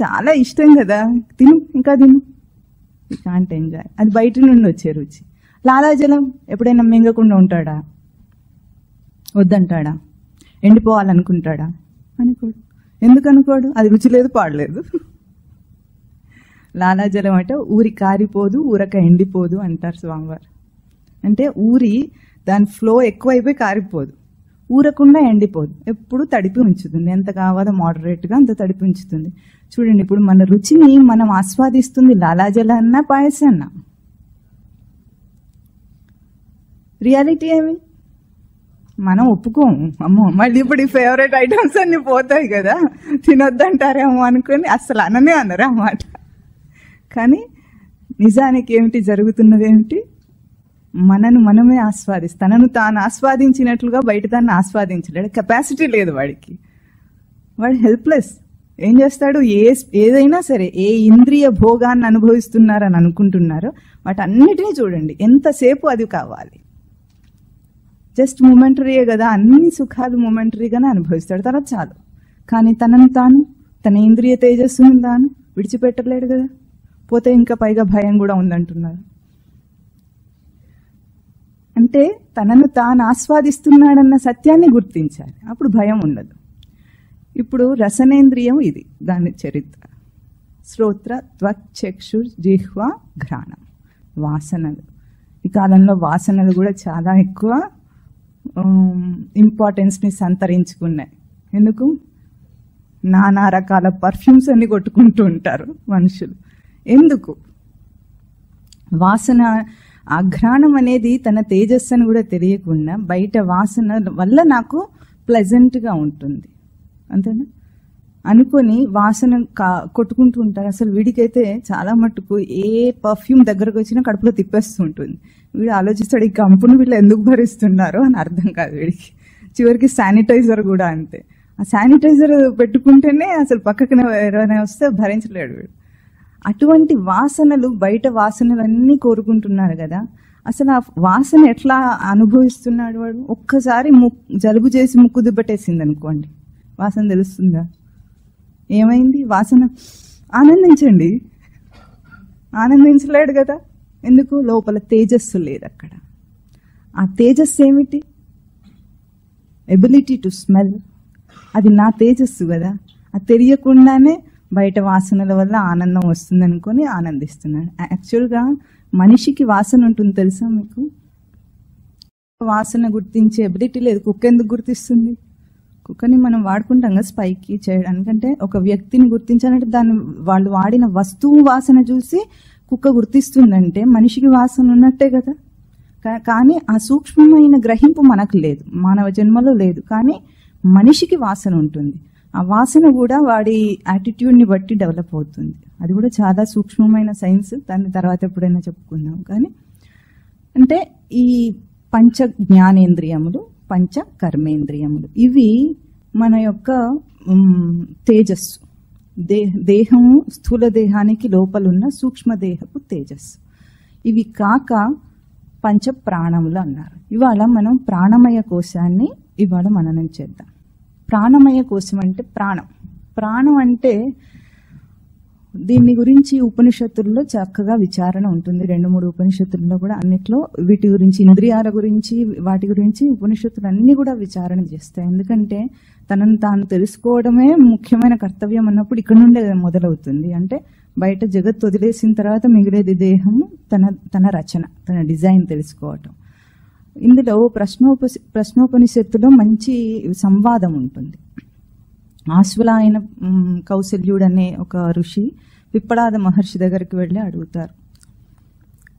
చాలా ఇష్టం కదా, తిను ఇంకా తిను. You can't enjoy. అది బయట నుండి వచ్చే రుచి. లాలాజలం ఎప్పుడైనా మింగకుండా ఉంటాడా? వద్దంటాడా? ఎండిపోవాలనుకుంటాడా? అనుకోడు. ఎందుకు అనుకోడు? అది రుచి లేదు, పాడలేదు. లాలాజలం అంటే ఊరి కారిపోదు, ఊరక ఎండిపోదు అంటారు స్వామివారు. అంటే ఊరి దాని ఫ్లో ఎక్కువైపోయి కారిపోదు, ఊరకుండా ఎండిపోదు, ఎప్పుడు తడిపి ఉంచుతుంది. ఎంత కావాలో మోడరేట్గా అంత తడిపి ఉంచుతుంది. చూడండి, ఇప్పుడు మన రుచిని మనం ఆస్వాదిస్తుంది లాలాజలం అన్నా పాయసం అన్నా. రియాలిటీ ఏమి? మనం ఒప్పుకోము. అమ్మో మళ్ళీ ఇప్పుడు ఈ ఫేవరెట్ ఐటమ్స్ అన్ని పోతాయి కదా, తినొద్దంటారేమో అనుకుని అసలు అననే అన్నారు అన్నమాట. కానీ నిజానికి ఏమిటి జరుగుతున్నది? ఏమిటి? మనను మనమే తనను తాను ఆస్వాదించినట్లుగా బయట దాన్ని ఆస్వాదించలేడు. కెపాసిటీ లేదు వాడికి. వాడు హెల్ప్లెస్. ఏం చేస్తాడు? ఏదైనా సరే, ఏ ఇంద్రియ భోగాన్ని అనుభవిస్తున్నారని అనుకుంటున్నారో వాటన్నిటినీ చూడండి, ఎంతసేపు అది కావాలి. జస్ట్ మొమెంటరీయే కదా, అన్ని సుఖాలు మొమెంటరీగానే అనుభవిస్తాడు, తర్వాత చాలు. కానీ తనను తాను, తన ఇంద్రియ తేజస్సును తాను విడిచిపెట్టలేడు కదా. పోతే ఇంకా పైగా భయం కూడా ఉందంటున్నారు. అంటే తనను తాను ఆస్వాదిస్తున్నాడన్న సత్యాన్ని గుర్తించాలి, అప్పుడు భయం ఉండదు. ఇప్పుడు రసనేంద్రియం ఇది, దాని చరిత్ర. శ్రోత్ర, త్వక్, చక్షు, జిహ్వ, ఘ్రాణం. వాసనలు. ఈ కాలంలో వాసనలు కూడా చాలా ఎక్కువ ఇంపార్టెన్స్ని సంతరించుకున్నాయి. ఎందుకు? నానా రకాల పర్ఫ్యూమ్స్ అన్ని కొట్టుకుంటూ ఉంటారు మనుషులు. ఎందుకు? వాసన, ఆ ఘ్రాణం అనేది తన తేజస్సును కూడా తెలియకుండా బయట వాసన వల్ల నాకు ప్లెజెంట్గా ఉంటుంది అంతేనా అనుకొని వాసన కొట్టుకుంటూ ఉంటారు. అసలు వీడికైతే చాలా మట్టుకు ఏ పర్ఫ్యూమ్ దగ్గరకు వచ్చినా కడుపులో తిప్పేస్తూ ఉంటుంది. వీడు ఆలోచిస్తాడు, ఈ కంపెనీ వీళ్ళు ఎందుకు భరిస్తున్నారు అని అర్థం కాదు వీడికి. చివరికి శానిటైజర్ కూడా అంతే. ఆ శానిటైజర్ పెట్టుకుంటేనే అసలు పక్కన ఎవరైనా వస్తే భరించలేడు వీడు. అటువంటి వాసనలు, బయట వాసనలన్నీ కోరుకుంటున్నారు కదా. అసలు ఆ వాసన ఎట్లా అనుభవిస్తున్నాడు వాడు? ఒక్కసారి జలుబు చేసి ముక్కు దుబ్బటేసింది అనుకోండి, వాసన తెలుస్తుందా? ఏమైంది? వాసన ఆనందించండి, ఆనందించలేడు కదా. ఎందుకు? లోపల తేజస్సు లేదు అక్కడ. ఆ తేజస్సు ఏమిటి? Ability to smell. అది నా తేజస్సు కదా. అది తెలియకుండానే బయట వాసనల వల్ల ఆనందం వస్తుంది అనుకొని ఆనందిస్తున్నాడు. యాక్చువల్గా మనిషికి వాసన ఉంటుంది తెలుసా మీకు? వాసన గుర్తించే ఎబిలిటీ లేదు. కుక్క ఎందుకు గుర్తిస్తుంది? కుక్కని మనం వాడుకుంటాం కదా స్పైకి చేయడానికి. అంటే ఒక వ్యక్తిని గుర్తించాలంటే దాన్ని వాళ్ళు వాడిన వస్తువు వాసన చూసి కుక్క గుర్తిస్తుందంటే మనిషికి వాసన ఉన్నట్టే కదా. కానీ ఆ సూక్ష్మమైన గ్రహింపు మనకు లేదు, మానవ జన్మలో లేదు. కానీ మనిషికి వాసన ఉంటుంది. ఆ వాసన కూడా వాడి యాటిట్యూడ్ని బట్టి డెవలప్ అవుతుంది. అది కూడా చాలా సూక్ష్మమైన సైన్స్, దాని తర్వాత ఎప్పుడైనా చెప్పుకుందాం. కానీ అంటే ఈ పంచ జ్ఞానేంద్రియములు, పంచ కర్మేంద్రియములు, ఇవి మన యొక్క తేజస్సు. దేహము, స్థూల దేహానికి లోపలున్న సూక్ష్మదేహపు తేజస్సు. ఇవి కాక పంచ ప్రాణములు అన్నారు. ఇవాళ మనం ప్రాణమయ కోశాన్ని ఇవాళ మననం చేద్దాం. ప్రాణమయ కోశం అంటే ప్రాణం. ప్రాణం అంటే దీని గురించి ఉపనిషత్తుల్లో చక్కగా విచారణ ఉంటుంది. 2-3 ఉపనిషత్తుల్లో కూడా అన్నిట్లో వీటి గురించి, ఇంద్రియాల గురించి, వాటి గురించి ఉపనిషత్తులు అన్ని కూడా విచారణ చేస్తాయి. ఎందుకంటే తనను తాను తెలుసుకోవడమే ముఖ్యమైన కర్తవ్యం అన్నప్పుడు ఇక్కడ నుండే మొదలవుతుంది. అంటే బయట జగత్ వదిలేసిన తర్వాత మిగిలేది దేహము, తన రచన, తన డిజైన్ తెలుసుకోవటం. ఇందులో ప్రశ్నోపనిషత్తులో మంచి సంవాదం ఉంటుంది. ఆశ్వలాయన కౌశల్యుడు అనే ఒక ఋషి పిప్పలాద మహర్షి దగ్గరికి వెళ్ళి అడుగుతారు,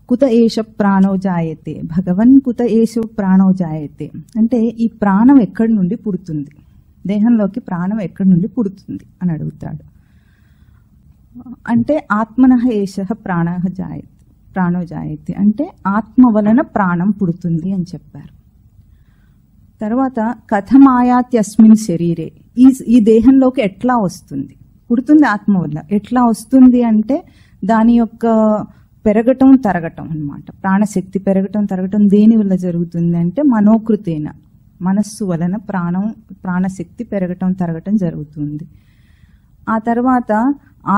కుత ఏష ప్రాణో జాయతే భగవన్, కుత ఏష ప్రాణో జాయతే. అంటే ఈ ప్రాణం ఎక్కడి నుండి పుడుతుంది, దేహంలోకి ప్రాణం ఎక్కడి నుండి పుడుతుంది అని అడుగుతాడు. అంటే ఆత్మనః ఏష ప్రాణో జాయతే, అంటే ఆత్మ వలన ప్రాణం పుడుతుంది అని చెప్పారు. తర్వాత కథమాయాత్యస్మిన్ శరీరే, ఈ దేహంలోకి ఎట్లా వస్తుంది? పుడుతుంది ఆత్మ వల్ల. ఎట్లా వస్తుంది అంటే దాని యొక్క పెరగటం తరగటం అన్నమాట. ప్రాణశక్తి పెరగటం తరగటం దేని వల్ల జరుగుతుంది అంటే మనోకృతేన, మనస్సు వలన ప్రాణశక్తి పెరగటం తరగటం జరుగుతుంది. ఆ తర్వాత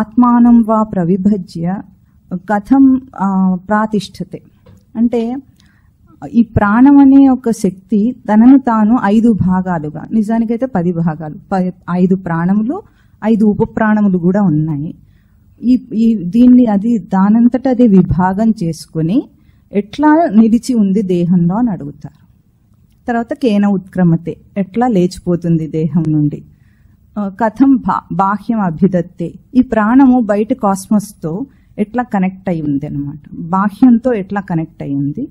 ఆత్మానం వా ప్రవిభజ్య కథం ప్రాతిష్ఠతే అంటే ఈ ప్రాణం అనే ఒక శక్తి తనను తాను 5 భాగాలుగా, నిజానికైతే 10 భాగాలు, 5 ప్రాణములు 5 ఉపప్రాణములు కూడా ఉన్నాయి. దీన్ని అది దానంతట అదే విభాగం చేసుకుని ఎట్లా నిలిచి ఉంది దేహంలో అని అడుగుతారు. తర్వాత కేన ఉత్క్రమతే ఎట్లా లేచిపోతుంది దేహం నుండి, కథం బాహ్యం అభ్యుదత్తే ఈ ప్రాణము బయట కాస్మస్తో ఎట్లా కనెక్ట్ అయి ఉంది అనమాట, బాహ్యంతో ఎట్లా కనెక్ట్ అయి ఉంది.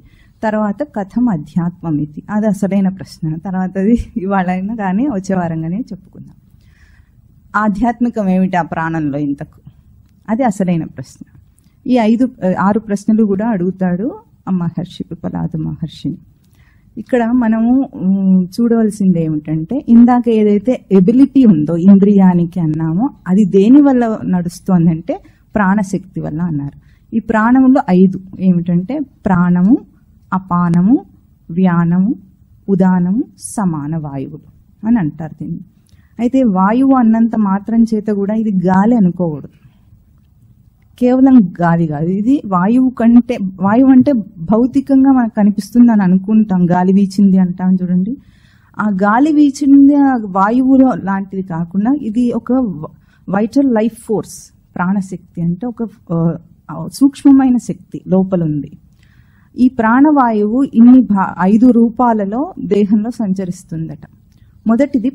తర్వాత కథం అధ్యాత్మం ఇది, అది అసలైన ప్రశ్న. తర్వాత అది ఇవాళైనా కానీ వచ్చే వారంగానే చెప్పుకుందాం. ఆధ్యాత్మికం ఏమిటి ఆ ప్రాణంలో ఇంతకు, అది అసలైన ప్రశ్న. ఈ 6 ప్రశ్నలు కూడా అడుగుతాడు ఆ మహర్షి, పిప్పలాద మహర్షిని. ఇక్కడ మనము చూడవలసింది ఏమిటంటే, ఇందాక ఏదైతే ఎబిలిటీ ఉందో ఇంద్రియానికి అన్నామో అది దేని వల్ల నడుస్తోందంటే ప్రాణశక్తి వల్ల అన్నారు. ఈ ప్రాణములో 5 ఏమిటంటే ప్రాణము, అపానము, వ్యానము, ఉదానము, సమాన వాయువులు అని అంటారు దీన్ని. అయితే వాయువు అన్నంత మాత్రం చేత కూడా ఇది గాలి అనుకోకూడదు, కేవలం గాలి కాదు ఇది. వాయువు అంటే భౌతికంగా మనకు కనిపిస్తుంది అని అనుకుంటాం, గాలి వీచింది అంటాం చూడండి. ఆ గాలి వీచింది ఆ వాయువులో లాంటిది కాకుండా ఇది ఒక వైటల్ లైఫ్ ఫోర్స్. ప్రాణశక్తి అంటే ఒక సూక్ష్మమైన శక్తి లోపల ఉంది. ఈ ప్రాణవాయువు ఇన్ని 5 రూపాలలో దేహంలో సంచరిస్తుందట. మొదటిది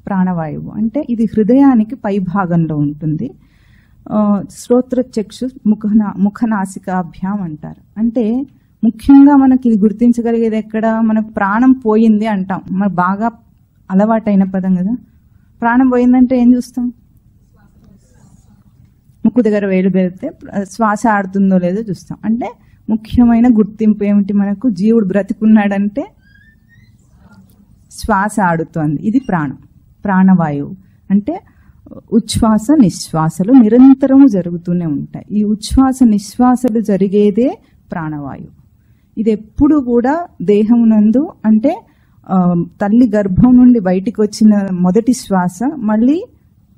ప్రాణవాయువు అంటే ఇది హృదయానికి పై భాగంలో ఉంటుంది. శ్రోత్ర చక్షు ముఖనాసికాభ్యాం అంటారు. అంటే ముఖ్యంగా మనకి ఇది గుర్తించగలిగేది ఎక్కడ, మనకు ప్రాణం పోయింది అంటాం, మనకు బాగా అలవాటైన పదం కదా. ప్రాణం పోయిందంటే ఏం చూస్తాం, ముక్కు దగ్గర వేలు పెడితే శ్వాస ఆడుతుందో లేదో చూస్తాం. అంటే ముఖ్యమైన గుర్తింపు ఏమిటి మనకు, జీవుడు బ్రతికున్నాడంటే శ్వాస ఆడుతోంది, ఇది ప్రాణవాయువు. అంటే ఉచ్ఛ్వాస నిశ్వాసలు నిరంతరము జరుగుతూనే ఉంటాయి. ఈ ఉచ్ఛ్వాస నిశ్వాసలు జరిగేదే ప్రాణవాయువు. ఇది ఎప్పుడు కూడా దేహం నందు అంటే తల్లి గర్భం నుండి బయటికి వచ్చిన మొదటి శ్వాస మళ్ళీ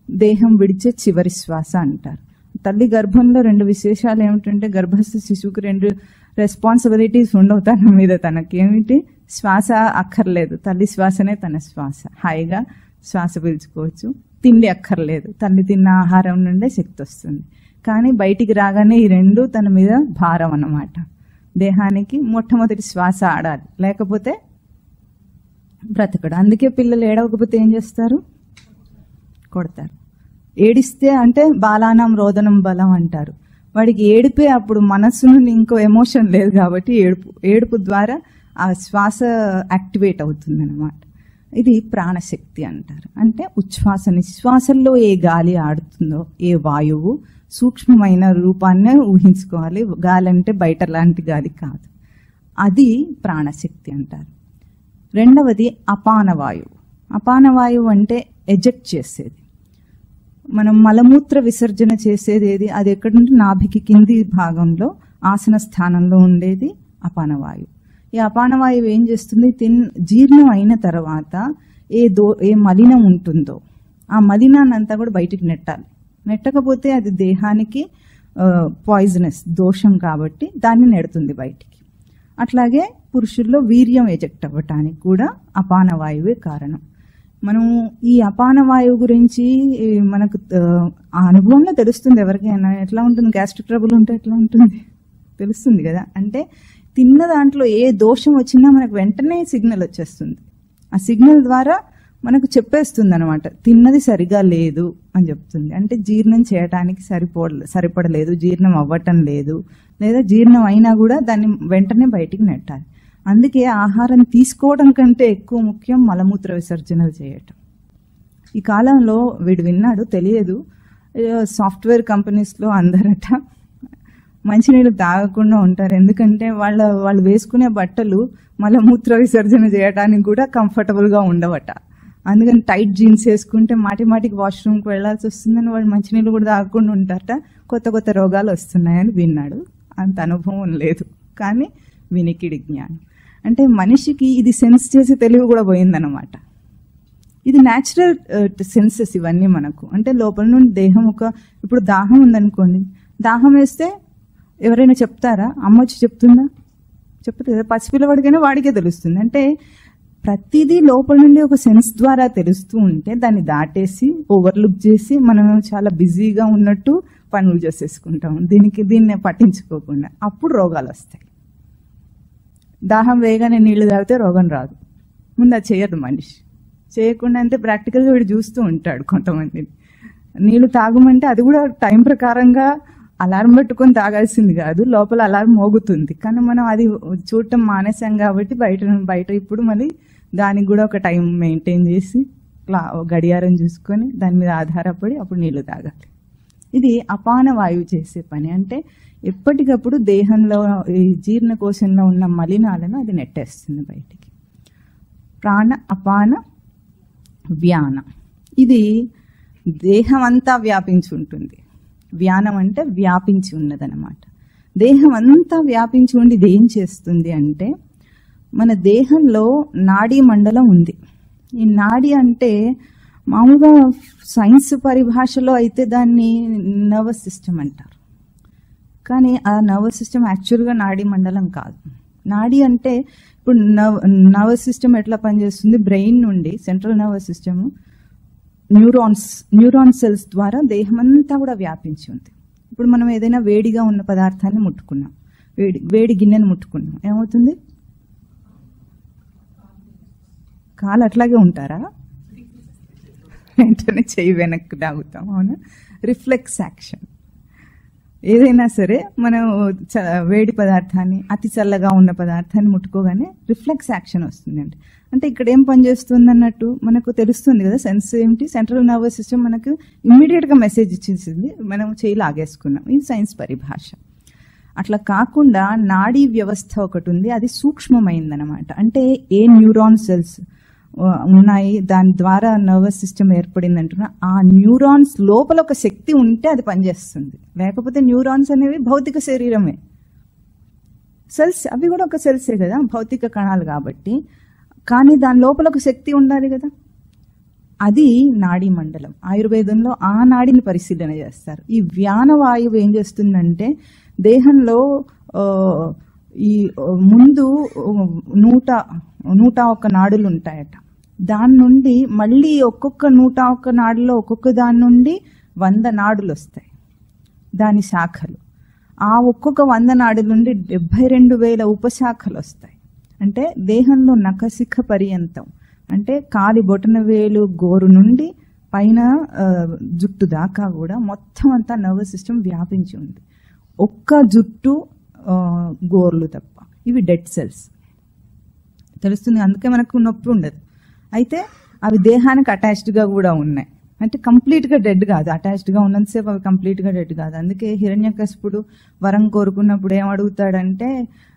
దేహం విడిచే చివరి శ్వాస అంటారు. తల్లి గర్భంలో 2 విశేషాలు ఏమిటంటే, గర్భస్థ శిశువుకి 2 రెస్పాన్సిబిలిటీస్ ఉండవు తన మీద. తనకి ఏమిటి, శ్వాస అక్కర్లేదు, తల్లి శ్వాసనే తన శ్వాస, హాయిగా శ్వాస పీల్చుకోవచ్చు. తిండి అక్కర్లేదు, తల్లి తిన్న ఆహారం నుండే శక్తి వస్తుంది. కానీ బయటికి రాగానే ఈ 2 తన మీద భారం అన్నమాట. దేహానికి మొట్టమొదటి శ్వాస ఆడాలి, లేకపోతే బ్రతకడు. అందుకే పిల్లలు ఏడవకపోతే ఏం చేస్తారు, కొడతారు. ఏడిస్తే అంటే బాలానం రోదనం బలం అంటారు. వాడికి ఏడిపే అప్పుడు మనస్సు నుండి ఇంకో ఎమోషన్ లేదు కాబట్టి ఏడుపు ద్వారా ఆ శ్వాస యాక్టివేట్ అవుతుంది అన్నమాట. ఇది ప్రాణశక్తి అంటారు. అంటే ఉచ్ఛ్వాస నిశ్వాసల్లో ఏ గాలి ఆడుతుందో, ఏ వాయువు సూక్ష్మమైన రూపాన్ని ఊహించుకోవాలి. గాలి అంటే బయట లాంటి గాలి కాదు, అది ప్రాణశక్తి అంటారు. రెండవది అపానవాయువు. అపానవాయువు అంటే ఎజెక్ట్ చేసేది, మనం మలమూత్ర విసర్జన చేసేది ఏది, అది ఎక్కడుంటే నాభికి కింది భాగంలో ఆసన స్థానంలో ఉండేది అపానవాయువు. ఈ అపానవాయువు ఏం చేస్తుంది, జీర్ణం అయిన తర్వాత ఏ మలినం ఉంటుందో ఆ మలినాన్ని అంతా కూడా బయటికి నెట్టాలి. నెట్టకపోతే అది దేహానికి పాయిజనస్, దోషం కాబట్టి దాన్ని నెడుతుంది బయటికి. అట్లాగే పురుషుల్లో వీర్యం ఎజెక్ట్ అవ్వటానికి కూడా అపానవాయువే కారణం. మనం ఈ అపానవాయువు గురించి మనకు ఆ అనుభవంలో తెలుస్తుంది ఎవరికైనా. ఎట్లా ఉంటుంది, గ్యాస్ట్రిక్ ట్రబుల్ ఉంటే ఎట్లా ఉంటుంది తెలుస్తుంది కదా. అంటే తిన్న దాంట్లో ఏ దోషం వచ్చినా మనకు వెంటనే సిగ్నల్ వచ్చేస్తుంది. ఆ సిగ్నల్ ద్వారా మనకు చెప్పేస్తుంది అనమాట, తిన్నది సరిగా లేదు అని చెప్తుంది. అంటే జీర్ణం చేయటానికి సరిపడలేదు, జీర్ణం అవ్వటం లేదు, లేదా జీర్ణం అయినా కూడా దాన్ని వెంటనే బయటికి నెట్టాలి. అందుకే ఆహారం తీసుకోవడం కంటే ఎక్కువ ముఖ్యం మలమూత్ర విసర్జనలు చేయటం. ఈ కాలంలో వీడు విన్నాడు తెలియదు, సాఫ్ట్వేర్ కంపెనీస్లో అందరట మంచినీళ్ళు తాగకుండా ఉంటారు. ఎందుకంటే వాళ్ళు వేసుకునే బట్టలు మలమూత్ర విసర్జన చేయడానికి కూడా కంఫర్టబుల్గా ఉండవట. అందుకని టైట్ జీన్స్ వేసుకుంటే మాటికి వాష్రూమ్కి వెళ్లాల్సి వస్తుందని వాళ్ళు మంచినీళ్ళు కూడా తాగకుండా ఉంటారట. కొత్త రోగాలు వస్తున్నాయని విన్నాడు. అంత అనుభవం లేదు, కానీ వినికిడి జ్ఞానం. అంటే మనిషికి ఇది సెన్స్ చేసి తెలివి కూడా పోయిందన్నమాట. ఇది న్యాచురల్ సెన్సెస్ ఇవన్నీ మనకు. అంటే లోపల నుండి దేహం ఇప్పుడు దాహం ఉందనుకోండి, దాహం వేస్తే ఎవరైనా చెప్తారా? అమ్మ వచ్చి చెప్తుందా? చెప్పదు కదా. పసిపిల్లవాడికైనా వాడికే తెలుస్తుంది. అంటే ప్రతిదీ లోపల నుండి ఒక సెన్స్ ద్వారా తెలుస్తూ ఉంటే దాన్ని దాటేసి ఓవర్లుక్ చేసి మనం చాలా బిజీగా ఉన్నట్టు పనులు చేసేసుకుంటాం, దీన్ని పట్టించుకోకుండా. అప్పుడు రోగాలు వస్తాయి. దాహం వేగానే నీళ్లు తాగితే రోగం రాదు. ముందు అది చేయదు మనిషి. చేయకుండా అంటే ప్రాక్టికల్గా వీడు చూస్తూ ఉంటాడు కొంతమందిని. నీళ్లు తాగమంటే అది కూడా టైం ప్రకారంగా అలారం పెట్టుకొని తాగాల్సింది కాదు, లోపల అలారం మోగుతుంది. కానీ మనం అది చూడటం మానేసాం కాబట్టి బయట ఇప్పుడు మళ్ళీ దానికి కూడా ఒక టైం మెయింటైన్ చేసి గడియారం చూసుకొని దాని మీద ఆధారపడి అప్పుడు నీళ్లు తాగాలి. ఇది అపాన వాయువు చేసే పని. అంటే ఎప్పటికప్పుడు దేహంలో ఈ జీర్ణకోశంలో ఉన్న మలినాలను అది నెట్టేస్తుంది బయటికి. ప్రాణ అపాన వ్యాన, ఇది దేహం అంతా వ్యాపించి ఉంటుంది. వ్యానం అంటే వ్యాపించి ఉన్నదన్నమాట. దేహం అంతా వ్యాపించి ఉండి ఇది ఏం చేస్తుంది అంటే, మన దేహంలో నాడీ మండలం ఉంది. ఈ నాడీ అంటే మామూలుగా సైన్స్ పరిభాషలో అయితే దాన్ని నర్వస్ సిస్టమ్ అంటారు. కానీ ఆ నర్వస్ సిస్టమ్ యాక్చువల్గా నాడీ మండలం కాదు. నాడీ అంటే ఇప్పుడు నర్వస్ సిస్టమ్ ఎట్లా పనిచేస్తుంది, బ్రెయిన్ నుండి central nervous system neuron cells ద్వారా దేహం అంతా కూడా వ్యాపించి ఉంది. ఇప్పుడు మనం ఏదైనా వేడిగా ఉన్న పదార్థాన్ని ముట్టుకున్నాం, వేడి గిన్నెను ముట్టుకున్నాం, ఏమవుతుంది? కాలు అట్లాగే ఉంటారా? వెంటనే చెయ్యి వెనక్కి లాగుతాం. అవునా? Reflex action. ఏదైనా సరే మనం వేడి పదార్థాన్ని, అతి చల్లగా ఉన్న పదార్థాన్ని ముట్టుకోగానే రిఫ్లెక్స్ యాక్షన్ వస్తుందండి. అంటే ఇక్కడ ఏం పనిచేస్తుంది అన్నట్టు మనకు తెలుస్తుంది కదా. సెన్స్ ఏమిటి? సెంట్రల్ నర్వస్ సిస్టమ్ మనకు ఇమ్మీడియట్గా మెసేజ్ ఇచ్చేసింది, మనం చేయి లాగేసుకున్నాం. ఇది సైన్స్ పరిభాష. అట్లా కాకుండా నాడీ వ్యవస్థ ఒకటి ఉంది, అది సూక్ష్మమైందనమాట. అంటే ఏ న్యూరాన్ సెల్స్ ఉన్నాయి, దాని ద్వారా నర్వస్ సిస్టమ్ ఏర్పడింది అంటున్నా, ఆ న్యూరాన్స్ లోపల ఒక శక్తి ఉంటే అది పనిచేస్తుంది. లేకపోతే న్యూరాన్స్ అనేవి భౌతిక శరీరమే, సెల్స్ అవి కూడా ఒక సెల్సే కదా, భౌతిక కణాలు కాబట్టి. కానీ దాని లోపల ఒక శక్తి ఉండాలి కదా, అది నాడీ మండలం. ఆయుర్వేదంలో ఆ నాడిని పరిశీలన చేస్తారు. ఈ వ్యానవాయువు ఏం చేస్తుందంటే, దేహంలో ఈ ముందు 101 నాడులు ఉంటాయట. దాని నుండి మళ్ళీ ఒక్కొక్క 101 నాడులో ఒక్కొక్క దాని నుండి 100 నాడులు వస్తాయి, దాని శాఖలు. ఆ ఒక్కొక్క 100 నాడుల నుండి 72,000 ఉపశాఖలు వస్తాయి. అంటే దేహంలో నఖశిఖ పర్యంతం, అంటే కాలి బొటన వేలు గోరు నుండి పైన జుట్టు దాకా కూడా మొత్తం అంతా నర్వస్ సిస్టమ్ వ్యాపించి ఉంది. ఒక్క జుట్టు గోర్లు తప్ప, ఇవి డెడ్ సెల్స్. తెలుస్తుంది, అందుకే మనకు నొప్పి ఉండదు. అయితే అవి దేహానికి అటాచ్డ్గా కూడా ఉన్నాయి. అంటే కంప్లీట్గా డెడ్ కాదు, అటాచ్డ్గా ఉన్నంతసేపు అవి కంప్లీట్గా డెడ్ కాదు. అందుకే హిరణ్యకశిపుడు వరం కోరుకున్నప్పుడు ఏం అడుగుతాడంటే,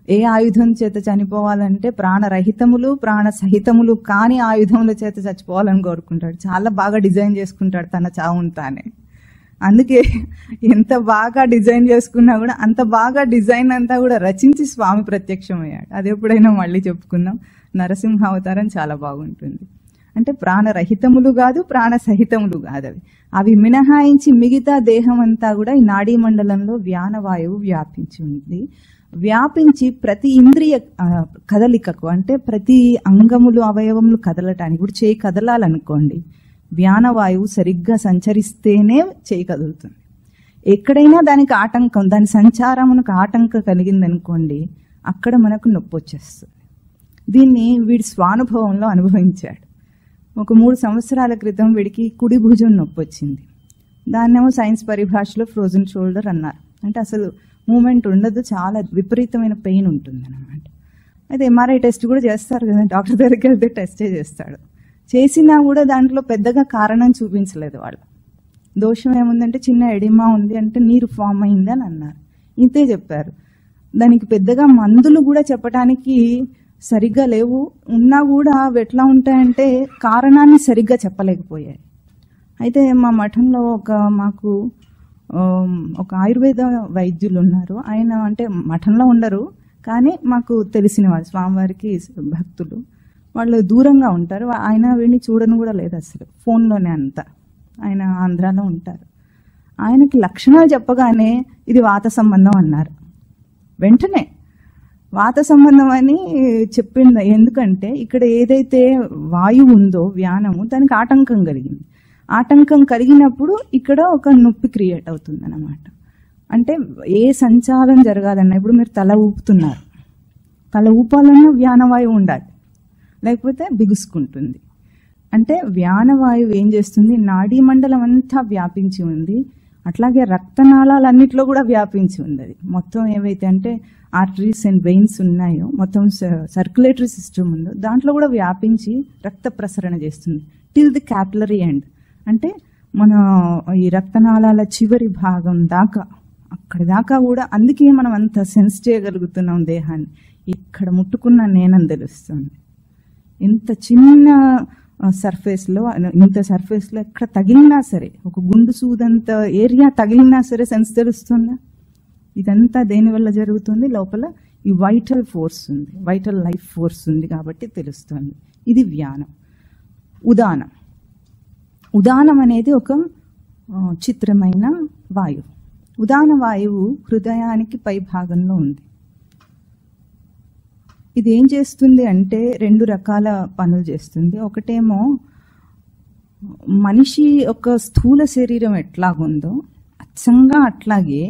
ఏ ఆయుధం చేత చనిపోవాలంటే ప్రాణరహితములు ప్రాణ సహితములు కాని ఆయుధముల చేత చచ్చిపోవాలని కోరుకుంటాడు. చాలా బాగా డిజైన్ చేసుకుంటాడు తన చావును తానే. అందుకే ఎంత బాగా డిజైన్ చేసుకున్నా కూడా అంత బాగా డిజైన్ అంతా కూడా రచించి స్వామి ప్రత్యక్షమయ్యాడు. అది ఎప్పుడైనా మళ్ళీ చెప్పుకుందాం. నరసింహ అవతారం చాలా బాగుంటుంది. అంటే ప్రాణరహితములు కాదు, ప్రాణ సహితములు కాదు, అవి మినహాయించి మిగతా దేహం అంతా కూడా ఈ నాడీ మండలంలో వ్యానవాయువు వ్యాపించి ఉంది. వ్యాపించి ప్రతి ఇంద్రియ కదలికకు, అంటే ప్రతి అంగములు అవయవములు కదలటానికి, ఇప్పుడు చేయి కదలాలనుకోండి, వ్యానవాయువు సరిగ్గా సంచరిస్తేనే చేయి కదులుతుంది. ఎక్కడైనా దానికి ఆటంకం, దాని సంచారమునకు ఆటంకం కలిగిందనుకోండి, అక్కడ మనకు నొప్పి వచ్చేస్తుంది. దీన్ని వీడి స్వానుభవంలో అనుభవించాడు. ఒక 3 సంవత్సరాల క్రితం వీడికి కుడి భుజం నొప్పి వచ్చింది. దాన్నేమో సైన్స్ పరిభాషలో ఫ్రోజన్ షోల్డర్ అన్నారు. అంటే అసలు మూమెంట్ ఉండదు, చాలా విపరీతమైన పెయిన్ ఉంటుంది అన్నమాట. అయితే ఎంఆర్ఐ టెస్ట్ కూడా చేస్తారు కదా, డాక్టర్ దగ్గరికి వెళ్తే టెస్టే చేస్తాడు. చేసినా కూడా దాంట్లో పెద్దగా కారణం చూపించలేదు వాళ్ళు. దోషం ఏముందంటే చిన్న ఎడిమా ఉంది, అంటే నీరు ఫామ్ అయింది అని అన్నారు. ఇంతే చెప్పారు. దానికి పెద్దగా మందులు కూడా చెప్పడానికి సరిగ్గా లేవు. ఉన్నా కూడా అవి ఎట్లా ఉంటాయంటే కారణాన్ని సరిగ్గా చెప్పలేకపోయాయి. అయితే మా మఠంలో మాకు ఒక ఆయుర్వేద వైద్యులు ఉన్నారు. ఆయన అంటే మఠంలో ఉండరు, కానీ మాకు తెలిసిన వాళ్ళు స్వామివారికి భక్తులు వాళ్ళు దూరంగా ఉంటారు. ఆయన వీడిని చూడను కూడా లేదు అసలు, ఫోన్లోనే అంతా. ఆయన ఆంధ్రాలో ఉంటారు. ఆయనకి లక్షణాలు చెప్పగానే ఇది వాత సంబంధం అన్నారు. వెంటనే వాత సంబంధం అని చెప్పింది. ఎందుకంటే ఇక్కడ ఏదైతే వాయువు ఉందో వ్యానము, దానికి ఆటంకం కలిగింది. ఆటంకం కలిగినప్పుడు ఇక్కడ ఒక నొప్పి క్రియేట్ అవుతుంది అన్నమాట. అంటే ఏ సంచారం జరగాలన్నా, ఇప్పుడు మీరు తల ఊపుతున్నారు, తల ఊపాలన్నా వ్యానవాయువు ఉండాలి, లేకపోతే బిగుసుకుంటుంది. అంటే వ్యానవాయువు ఏం చేస్తుంది, నాడీ మండలం అంతా వ్యాపించి ఉంది, అట్లాగే రక్తనాళాలన్నిట్లో కూడా వ్యాపించి ఉంది. అది మొత్తం ఏవైతే అంటే ఆర్టరీస్ అండ్ వెయిన్స్ ఉన్నాయో, మొత్తం సర్క్యులేటరీ సిస్టమ్ ఉందో దాంట్లో కూడా వ్యాపించి రక్త ప్రసరణ చేస్తుంది టిల్ ది క్యాపిలరీ ఎండ్. అంటే మన ఈ రక్తనాళాల చివరి భాగం దాకా, అక్కడి దాకా కూడా. అందుకే మనం అంత సెన్స్ చేయగలుగుతున్నాం దేహాన్ని. ఇక్కడ ముట్టుకున్న నేనని తెలుస్తుంది. ఇంత చిన్న సర్ఫేస్లో, ఇంత సర్ఫేస్లో ఎక్కడ తగిలినా సరే, ఒక గుండు సూదంత ఏరియా తగిలినా సరే సెన్స్ తెలుస్తుందా? ఇదంతా దేనివల్ల జరుగుతుంది? లోపల ఈ వైటల్ ఫోర్స్ ఉంది, వైటల్ లైఫ్ ఫోర్స్ ఉంది కాబట్టి తెలుస్తుంది. ఇది వ్యానం. ఉదానం. ఉదానం అనేది ఒక చిత్రమైన వాయువు. ఉదాన వాయువు హృదయానికి పై భాగంలో ఉంది. ఇది ఏం చేస్తుంది అంటే 2 రకాల పనులు చేస్తుంది. ఒకటేమో మనిషి యొక్క స్థూల శరీరం ఎట్లాగుందో అచ్చంగా అట్లాగే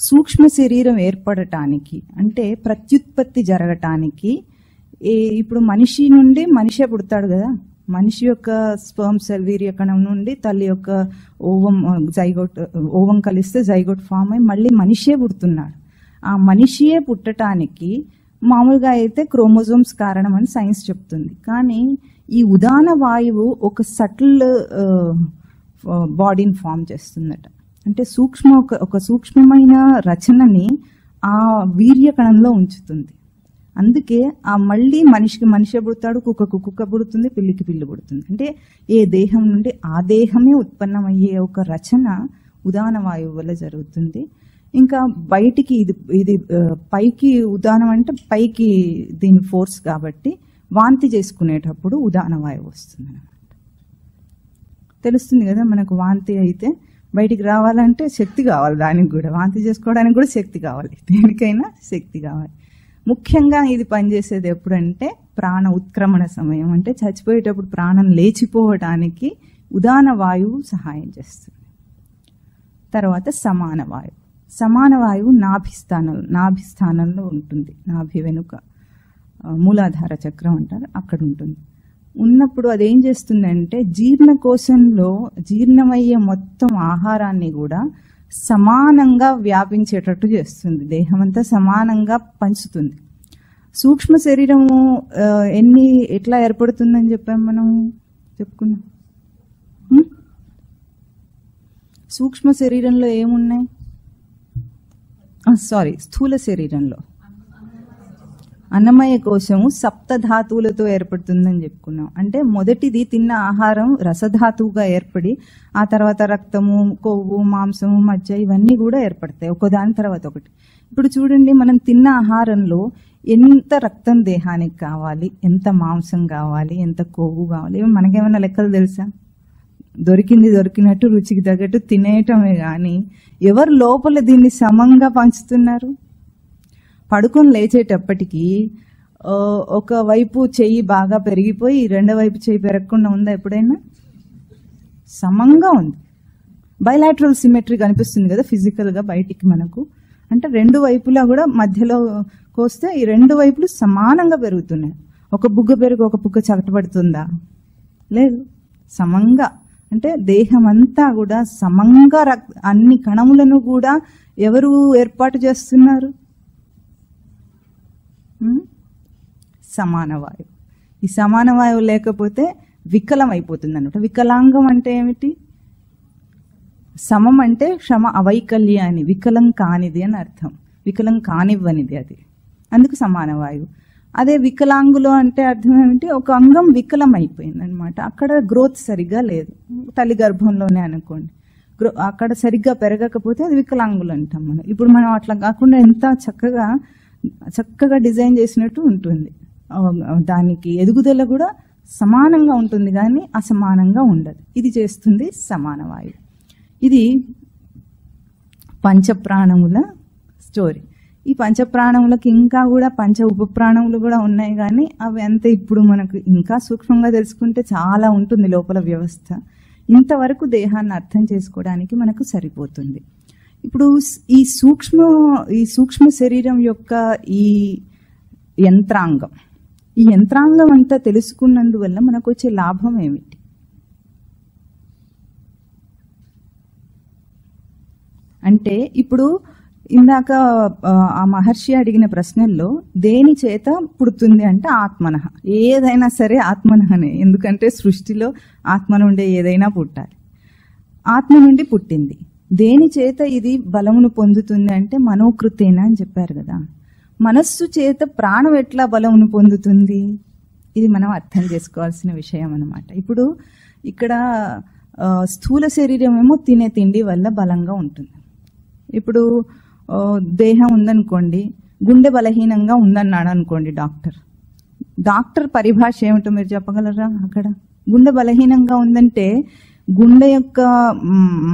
సూక్ష్మ శరీరం ఏర్పడటానికి, అంటే ప్రత్యుత్పత్తి జరగటానికి, ఇప్పుడు మనిషి నుండి మనిషే పుడతాడు కదా, మనిషి యొక్క స్పర్మ్ సెల్ వీర్యకణం నుండి తల్లి యొక్క ఓవం కలిస్తే జైగోట్ ఫామ్ అయి మళ్ళీ మనిషే పుడుతున్నాడు. ఆ మనిషియే పుట్టడానికి మామూలుగా అయితే క్రోమోజోమ్స్ కారణం అని సైన్స్ చెప్తుంది. కానీ ఈ ఉదాన వాయువు ఒక సటిల్ బాడీని ఫామ్ చేస్తుందట. అంటే ఒక సూక్ష్మమైన రచనని ఆ వీర్యకణంలో ఉంచుతుంది. అందుకే ఆ మళ్ళీ మనిషికి మనిషి పుడతాడు, కుక్కకు కుక్క పుడుతుంది, పిల్లికి పిల్లి పుడుతుంది. అంటే ఏ దేహం నుండి ఆ దేహమే ఉత్పన్నమయ్యే ఒక రచన ఉదాన వాయువు వల్ల జరుగుతుంది. ఇంకా బయటికి ఇది పైకి ఉదానం అంటే పైకి దీని ఫోర్స్ కాబట్టి వాంతి చేసుకునేటప్పుడు ఉదాన వాయువు వస్తుంది అన్నమాట. తెలుస్తుంది కదా మనకు, వాంతి అయితే బయటికి రావాలంటే శక్తి కావాలి, దానికి కూడా వాంతి చేసుకోవడానికి కూడా శక్తి కావాలి, దేనికైనా శక్తి కావాలి. ముఖ్యంగా ఇది పనిచేసేది ఎప్పుడంటే ప్రాణ ఉత్క్రమణ సమయం, అంటే చచ్చిపోయేటప్పుడు ప్రాణం లేచిపోవడానికి ఉదాన వాయువు సహాయం చేస్తుంది. తర్వాత సమాన వాయువు. సమాన వాయువు నాభిస్థానంలో ఉంటుంది. నాభి వెనుక మూలాధార చక్రం అంటారు, అక్కడ ఉంటుంది. ఉన్నప్పుడు అదేం చేస్తుందంటే జీర్ణకోశంలో జీర్ణమయ్యే మొత్తం ఆహారాన్ని కూడా సమానంగా వ్యాపించేటట్టు చేస్తుంది, దేహమంతా సమానంగా పంచుతుంది. సూక్ష్మ శరీరము ఎట్లా ఏర్పడుతుందని చెప్పాము మనం, చెప్పుకున్నాం. సూక్ష్మ శరీరంలో ఏమున్నాయి? స్థూల శరీరంలో అన్నమయ కోశము సప్తధాతువులతో ఏర్పడుతుందని చెప్పుకున్నాం. అంటే మొదటిది తిన్న ఆహారం రసధాతువుగా ఏర్పడి ఆ తర్వాత రక్తము, కొవ్వు, మాంసము, మజ్జ ఇవన్నీ కూడా ఏర్పడతాయి ఒకదాని తర్వాత ఒకటి. ఇప్పుడు చూడండి, మనం తిన్న ఆహారంలో ఎంత రక్తం దేహానికి కావాలి, ఎంత మాంసం కావాలి, ఎంత కొవ్వు కావాలి, మనకేమైనా లెక్కలు తెలుసా? దొరికినట్టు రుచికి తగ్గట్టు తినేయటమే కానీ ఎవరు లోపల దీన్ని సమంగా పంచుతున్నారు? పడుకొని లేచేటప్పటికీ ఒకవైపు చెయ్యి బాగా పెరిగిపోయి రెండో వైపు చెయ్యి పెరగకుండా ఉందా ఎప్పుడైనా? సమంగా ఉంది. బైలాటరల్ సిమెట్రీ కనిపిస్తుంది కదా ఫిజికల్గా బయటికి మనకు. అంటే 2 వైపులా కూడా మధ్యలో కోస్తే ఈ 2 వైపులు సమానంగా పెరుగుతున్నాయి. ఒక బుగ్గ పెరుగు ఒక బుగ్గ చకటపడుతుందా? లేదు, సమంగా. అంటే దేహం అంతా కూడా సమంగా అన్ని కణములను కూడా ఎవరు ఏర్పాటు చేస్తున్నారు? సమాన వాయువు. ఈ సమాన వాయువు లేకపోతే వికలం అయిపోతుంది అన్నమాట. వికలాంగం అంటే ఏమిటి? సమం అంటే క్షమ అవైకల్య అని, వికలం కానిది అని అర్థం, వికలం కానివ్వనిది అది, అందుకు సమాన వాయువు. అదే వికలాంగులు అంటే అర్థం ఏమిటి? ఒక అంగం వికలం అయిపోయింది అనమాట, అక్కడ గ్రోత్ సరిగ్గా లేదు, తల్లి గర్భంలోనే అనుకోండి, అక్కడ సరిగ్గా పెరగకపోతే అది వికలాంగులు అంటాం మనం. ఇప్పుడు మనం అట్లా కాకుండా ఎంత చక్కగా చక్కగా డిజైన్ చేసినట్టు ఉంటుంది. దానికి ఎదుగుదల కూడా సమానంగా ఉంటుంది కానీ అసమానంగా ఉండదు. ఇది చేస్తుంది సమాన వాయువు. ఇది పంచప్రాణముల స్టోరీ. ఈ పంచప్రాణములకి ఇంకా కూడా పంచ ఉపప్రాణములు కూడా ఉన్నాయి కానీ అవి అంతే ఇప్పుడు మనకు ఇంకా సూక్ష్మంగా తెలుసుకుంటే చాలా ఉంటుంది లోపల వ్యవస్థ. ఇంతవరకు దేహాన్ని అర్థం చేసుకోవడానికి మనకు సరిపోతుంది. ఇప్పుడు ఈ సూక్ష్మ శరీరం యొక్క ఈ యంత్రాంగం అంతా తెలుసుకున్నందువల్ల మనకు వచ్చే లాభం ఏమిటి? అంటే ఇప్పుడు ఇందాక ఆ మహర్షి అడిగిన ప్రశ్నల్లో దేని చేత పుడుతుంది అంటే ఆత్మనః. ఏదైనా సరే ఆత్మనఃనే, ఎందుకంటే సృష్టిలో ఆత్మ నుండి ఏదైనా పుట్టాలి. ఆత్మ నుండి పుట్టింది. దేని చేత ఇది బలమును పొందుతుంది అంటే మనోకృతేన అని చెప్పారు కదా. మనస్సు చేత ప్రాణం ఎట్లా బలమును పొందుతుంది? ఇది మనం అర్థం చేసుకోవాల్సిన విషయం అన్నమాట. ఇప్పుడు ఇక్కడ స్థూల శరీరం ఏమో తినే తిండి వల్ల బలంగా ఉంటుంది. ఇప్పుడు దేహం ఉందనుకోండి, గుండె బలహీనంగా ఉందన్నాడు అనుకోండి డాక్టర్ పరిభాష ఏమిటో మీరు చెప్పగలరా? అక్కడ గుండె బలహీనంగా ఉందంటే గుండె యొక్క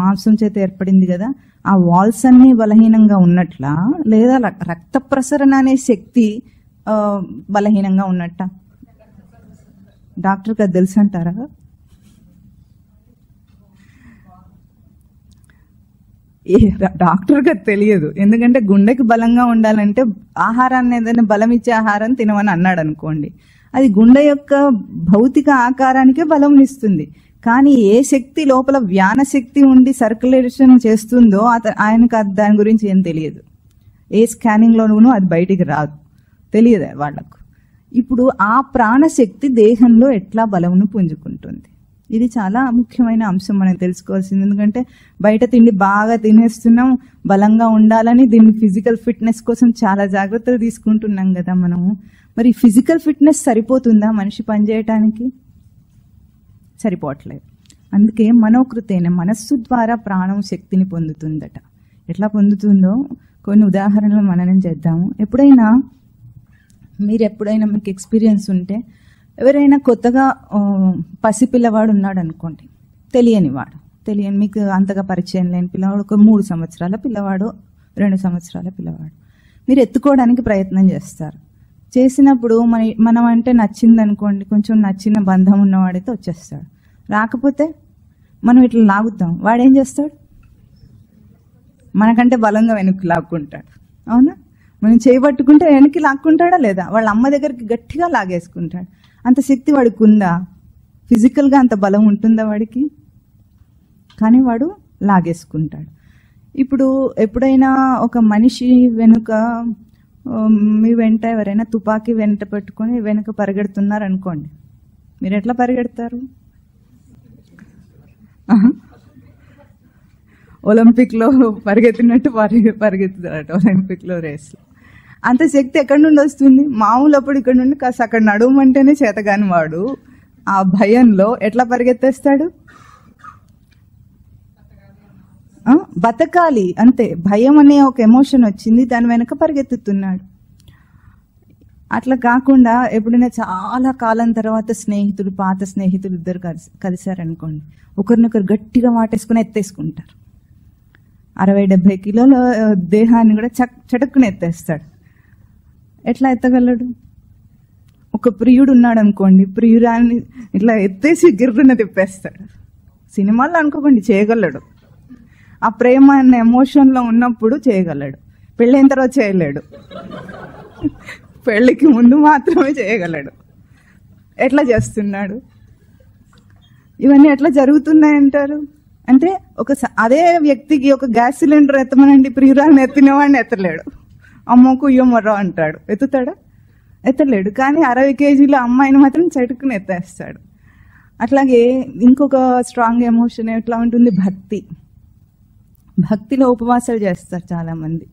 మాంసం చేత ఏర్పడింది కదా, ఆ వాల్స్ అన్ని బలహీనంగా ఉన్నట్లా, లేదా రక్త ప్రసరణ అనే శక్తి బలహీనంగా ఉన్నట్ట? డాక్టర్కి అది తెలుసు అంటారా? డాక్టర్కి అది తెలియదు. ఎందుకంటే గుండెకి బలంగా ఉండాలంటే ఆహారాన్ని ఏదైనా బలం ఇచ్చే ఆహారం తినమని అన్నాడు అనుకోండి, అది గుండె యొక్క భౌతిక ఆకారానికే బలం ఇస్తుంది. కానీ ఏ శక్తి లోపల వ్యాన శక్తి ఉండి సర్క్యులేషన్ చేస్తుందో ఆయనకు దాని గురించి ఏం తెలియదు. ఏ స్కానింగ్లోనూ అది బయటికి రాదు, తెలియదు వాళ్లకు. ఇప్పుడు ఆ ప్రాణశక్తి దేహంలో ఎట్లా బలమును పుంజుకుంటుంది? ఇది చాలా ముఖ్యమైన అంశం మనం తెలుసుకోవాల్సింది. ఎందుకంటే బయట తిండి బాగా తినేస్తున్నాం, బలంగా ఉండాలని దీన్ని ఫిజికల్ ఫిట్నెస్ కోసం చాలా జాగ్రత్తలు తీసుకుంటున్నాం కదా మనము. మరి ఫిజికల్ ఫిట్నెస్ సరిపోతుందా మనిషి పనిచేయటానికి? సరిపోవట్లేదు. అందుకే మనోకృతైన మనస్సు ద్వారా ప్రాణం శక్తిని పొందుతుందట. ఎట్లా పొందుతుందో కొన్ని ఉదాహరణలు మననం చేద్దాము. మీకు ఎక్స్పీరియన్స్ ఉంటే, ఎవరైనా కొత్తగా పసిపిల్లవాడు ఉన్నాడు అనుకోండి, తెలియని మీకు అంతగా పరిచయం లేని పిల్లవాడు, ఒక 3 సంవత్సరాల పిల్లవాడు, 2 సంవత్సరాల పిల్లవాడు, మీరు ఎత్తుకోవడానికి ప్రయత్నం చేస్తారు. చేసినప్పుడు మనం అంటే నచ్చింది అనుకోండి, కొంచెం నచ్చిన బంధం ఉన్నవాడైతే వచ్చేస్తాడు. రాకపోతే మనం ఇట్లా లాగుతాం, వాడేం చేస్తాడు? మనకంటే బలంగా వెనక్కి లాక్కుంటాడు. అవునా? మనం చేయబట్టుకుంటే వెనక్కి లాక్కుంటాడా లేదా? వాళ్ళ అమ్మ దగ్గరికి గట్టిగా లాగేసుకుంటాడు. అంత శక్తి వాడికి ఉందా? ఫిజికల్గా అంత బలం ఉంటుందా వాడికి? కానీ వాడు లాగేసుకుంటాడు. ఇప్పుడు ఎప్పుడైనా ఒక మనిషి వెనుక మీ వెంట ఎవరైనా తుపాకీ వెంట పెట్టుకుని వెనుక పరిగెడుతున్నారు అనుకోండి, మీరు ఎట్లా పరిగెడతారు? ఒలింపిక్లో పరిగెత్తినట్టు పరిగెత్తుతారట, ఒలింపిక్లో రేస్లో. అంత శక్తి ఎక్కడి నుండి వస్తుంది? మామూలు అప్పుడు ఇక్కడ నుండి కాస్త అక్కడ నడుమంటేనే చేతగాని వాడు ఆ భయంలో ఎట్లా పరిగెత్తేస్తాడు? బతకాలి అంతే, భయం అనే ఒక ఎమోషన్ వచ్చింది, దాని వెనక పరిగెత్తుతున్నాడు. అట్లా కాకుండా ఎప్పుడైనా చాలా కాలం తర్వాత పాత స్నేహితులు ఇద్దరు కలిశారనుకోండి, ఒకరినొకరు గట్టిగా వాటేసుకుని ఎత్తేసుకుంటారు. 60-70 కిలోల దేహాన్ని కూడా చటుక్కుని ఎత్తేస్తాడు. ఎట్లా ఎత్తగలడు? ఒక ప్రియుడు ఉన్నాడు అనుకోండి, ప్రియురాన్ని ఇట్లా ఎత్తేసి గిర్రున తిప్పేస్తాడు. సినిమాల్లో అనుకోకండి, చేయగలడు. ఆ ప్రేమ అన్న ఎమోషన్లో ఉన్నప్పుడు చేయగలడు, పెళ్ళైన తర్వాత చేయలేడు. పెళ్లికి ముందు మాత్రమే చేయగలడు. ఎట్లా చేస్తున్నాడు? ఇవన్నీ ఎట్లా జరుగుతున్నాయంటారు? అంటే అదే వ్యక్తికి ఒక గ్యాస్ సిలిండర్ ఎత్తమనండి, ప్రియురాన్ని ఎత్తినవాడిని ఎత్తలేడు. అమ్మో కుయ్యో మొర్రో అంటాడు. ఎత్తుతాడా? ఎత్తలేడు. కానీ 60 కేజీల అమ్మాయిని మాత్రం చటుకుని ఎత్తేస్తాడు. అట్లాగే ఇంకొక స్ట్రాంగ్ ఎమోషన్ ఎట్లా ఉంటుంది? భక్తిలో ఉపవాసాలు చేస్తారు చాలా మంది.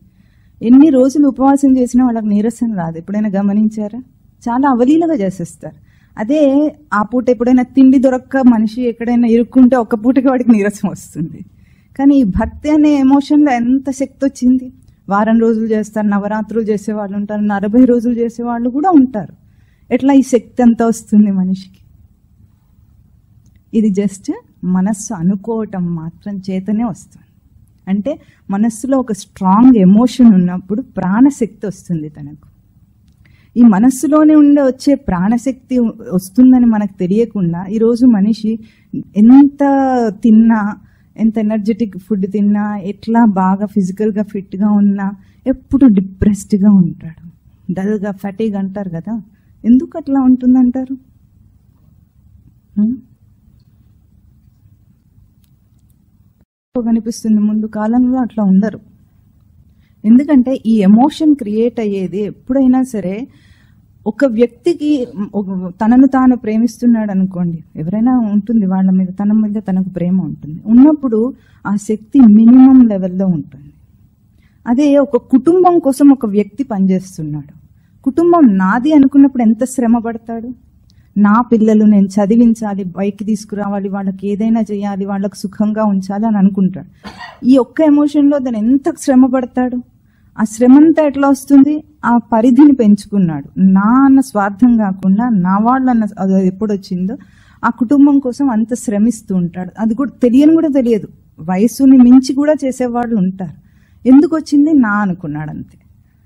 ఎన్ని రోజులు ఉపవాసం చేసినా వాళ్ళకి నీరసం రాదు. ఎప్పుడైనా గమనించారా? చాలా అవలీలగా చేసేస్తారు. అదే ఆ పూట ఎప్పుడైనా తిండి దొరక్క మనిషి ఎక్కడైనా ఇరుక్కుంటే ఒక్క పూటకి వాడికి నీరసం వస్తుంది. కానీ ఈ భక్తి అనే ఎమోషన్లో ఎంత శక్తి వచ్చింది! వారం రోజులు చేస్తారు, నవరాత్రులు చేసేవాళ్ళు ఉంటారు, 40 రోజులు చేసేవాళ్ళు కూడా ఉంటారు. ఎట్లా ఈ శక్తి అంతా వస్తుంది మనిషికి? ఇది జస్ట్ మనస్సు అనుకోవటం మాత్రం చేతనే వస్తుంది. అంటే మనస్సులో ఒక స్ట్రాంగ్ ఎమోషన్ ఉన్నప్పుడు ప్రాణశక్తి వస్తుంది తనకు. ఈ మనస్సులోనే వచ్చే ప్రాణశక్తి వస్తుందని మనకు తెలియకుండా ఈరోజు మనిషి ఎంత తిన్నా, ఎంత ఎనర్జెటిక్ ఫుడ్ తిన్నా, ఎట్లా బాగా ఫిజికల్గా ఫిట్గా ఉన్నా ఎప్పుడు డిప్రెస్డ్గా ఉంటాడు, డల్గా, ఫటీగ్ అంటారు కదా. ఎందుకు అట్లా ఉంటుందంటారు? కనిపిస్తుంది, ముందు కాలంలో అట్లా ఉండరు. ఎందుకంటే ఈ ఎమోషన్ క్రియేట్ అయ్యేది ఎప్పుడైనా సరే ఒక వ్యక్తికి తనను తాను ప్రేమిస్తున్నాడు అనుకోండి, ఎవరైనా ఉంటుంది వాళ్ళ మీద, తన మీద తనకు ప్రేమ ఉంటుంది. ఉన్నప్పుడు ఆ శక్తి మినిమం లెవెల్లో ఉంటుంది. అదే ఒక కుటుంబం కోసం ఒక వ్యక్తి పనిచేస్తున్నాడు, కుటుంబం నాది అనుకున్నప్పుడు ఎంత శ్రమ పడతాడు. నా పిల్లలు నేను చదివించాలి, బయటికి తీసుకురావాలి, వాళ్ళకి ఏదైనా చేయాలి, వాళ్ళకు సుఖంగా ఉంచాలి అని అనుకుంటాడు. ఈ ఒక్క ఎమోషన్లో దాన్ని ఎంత శ్రమ పడతాడు. ఆ శ్రమంతా ఎట్లా వస్తుంది? ఆ పరిధిని పెంచుకున్నాడు. నా అన్న స్వార్థం కాకుండా నా వాళ్ళు అన్న అది ఎప్పుడు వచ్చిందో ఆ కుటుంబం కోసం అంత శ్రమిస్తూ ఉంటాడు. అది కూడా తెలియదు. వయసుని మించి కూడా చేసేవాళ్ళు ఉంటారు. ఎందుకు వచ్చింది? నా అనుకున్నాడు అంతే.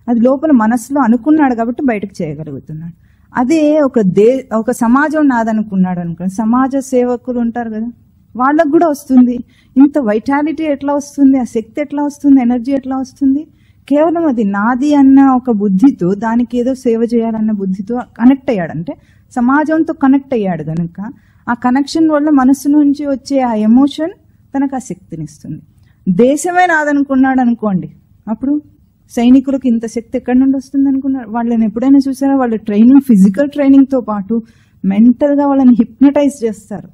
అది లోపల మనసులో అనుకున్నాడు కాబట్టి బయటకు చేయగలుగుతున్నాడు. అదే ఒక సమాజం నాదనుకున్నాడు అనుకోండి, సమాజ సేవకులు ఉంటారు కదా, వాళ్ళకు కూడా వస్తుంది. ఇంత వైటాలిటీ ఎట్లా వస్తుంది? ఆ శక్తి ఎట్లా వస్తుంది? ఎనర్జీ ఎట్లా వస్తుంది? కేవలం అది నాది అన్న ఒక బుద్ధితో, దానికి ఏదో సేవ చేయాలన్న బుద్ధితో కనెక్ట్ అయ్యాడు. అంటే సమాజంతో కనెక్ట్ అయ్యాడు కనుక ఆ కనెక్షన్ వల్ల మనసు నుంచి వచ్చే ఆ ఎమోషన్ తనకు ఆ శక్తిని ఇస్తుంది. దేశమే నాదనుకున్నాడు అనుకోండి, అప్పుడు సైనికులకు ఇంత శక్తి ఎక్కడి నుండి వస్తుంది అనుకున్నారు? వాళ్ళని ఎప్పుడైనా చూసారా? వాళ్ళ ట్రైనింగ్, ఫిజికల్ ట్రైనింగ్తో పాటు మెంటల్గా వాళ్ళని హిప్నటైజ్ చేస్తారు.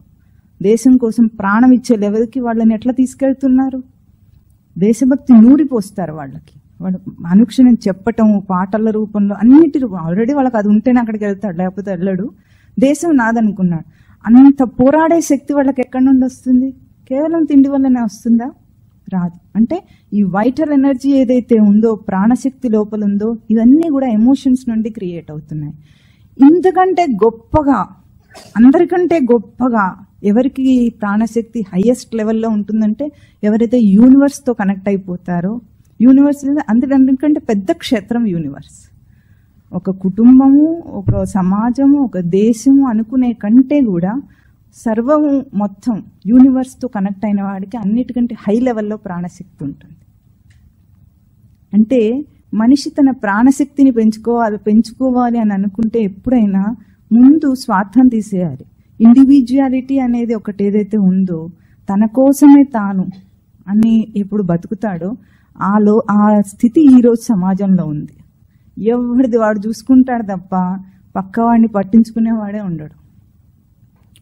దేశం కోసం ప్రాణం ఇచ్చే లెవెల్కి వాళ్ళని ఎట్లా తీసుకెళ్తున్నారు? దేశభక్తి నూరిపోస్తారు వాళ్ళకి. వాళ్ళు అనుక్షణం చెప్పటం, పాటల రూపంలో, అన్నిటి రూపం. ఆల్రెడీ వాళ్ళకి అది ఉంటేనే అక్కడికి వెళ్తాడు, లేకపోతే వెళ్ళడు. దేశం నాదనుకున్నాడు. అంత పోరాడే శక్తి వాళ్ళకి ఎక్కడి నుండి వస్తుంది? కేవలం తిండి వల్లనే వస్తుందా? రాదు. అంటే ఈ వైటల్ ఎనర్జీ ఏదైతే ఉందో, ప్రాణశక్తి లోపల ఉందో, ఇవన్నీ కూడా ఎమోషన్స్ నుండి క్రియేట్ అవుతున్నాయి. ఇంతకంటే గొప్పగా, అందరికంటే గొప్పగా ఎవరికి ప్రాణశక్తి హైయెస్ట్ లెవెల్లో ఉంటుందంటే ఎవరైతే యూనివర్స్తో కనెక్ట్ అయిపోతారో, యూనివర్స్ అందరికంటే పెద్ద క్షేత్రం యూనివర్స్. ఒక కుటుంబము, ఒక సమాజము, ఒక దేశము అనుకునే కంటే కూడా సర్వము మొత్తం యూనివర్స్తో కనెక్ట్ అయిన వాడికి అన్నిటికంటే హై లెవెల్లో ప్రాణశక్తి ఉంటుంది. అంటే మనిషి తన ప్రాణశక్తిని పెంచుకోవాలి అని అనుకుంటే ఎప్పుడైనా ముందు స్వార్థం తీసేయాలి. ఇండివిజువాలిటీ అనేది ఒకటి ఏదైతే ఉందో, తన కోసమే తాను అని ఎప్పుడు బతుకుతాడో ఆ స్థితి ఈరోజు సమాజంలో ఉంది. ఎవరిది వాడు చూసుకుంటాడు తప్ప పక్కవాడిని పట్టించుకునేవాడే ఉండడు.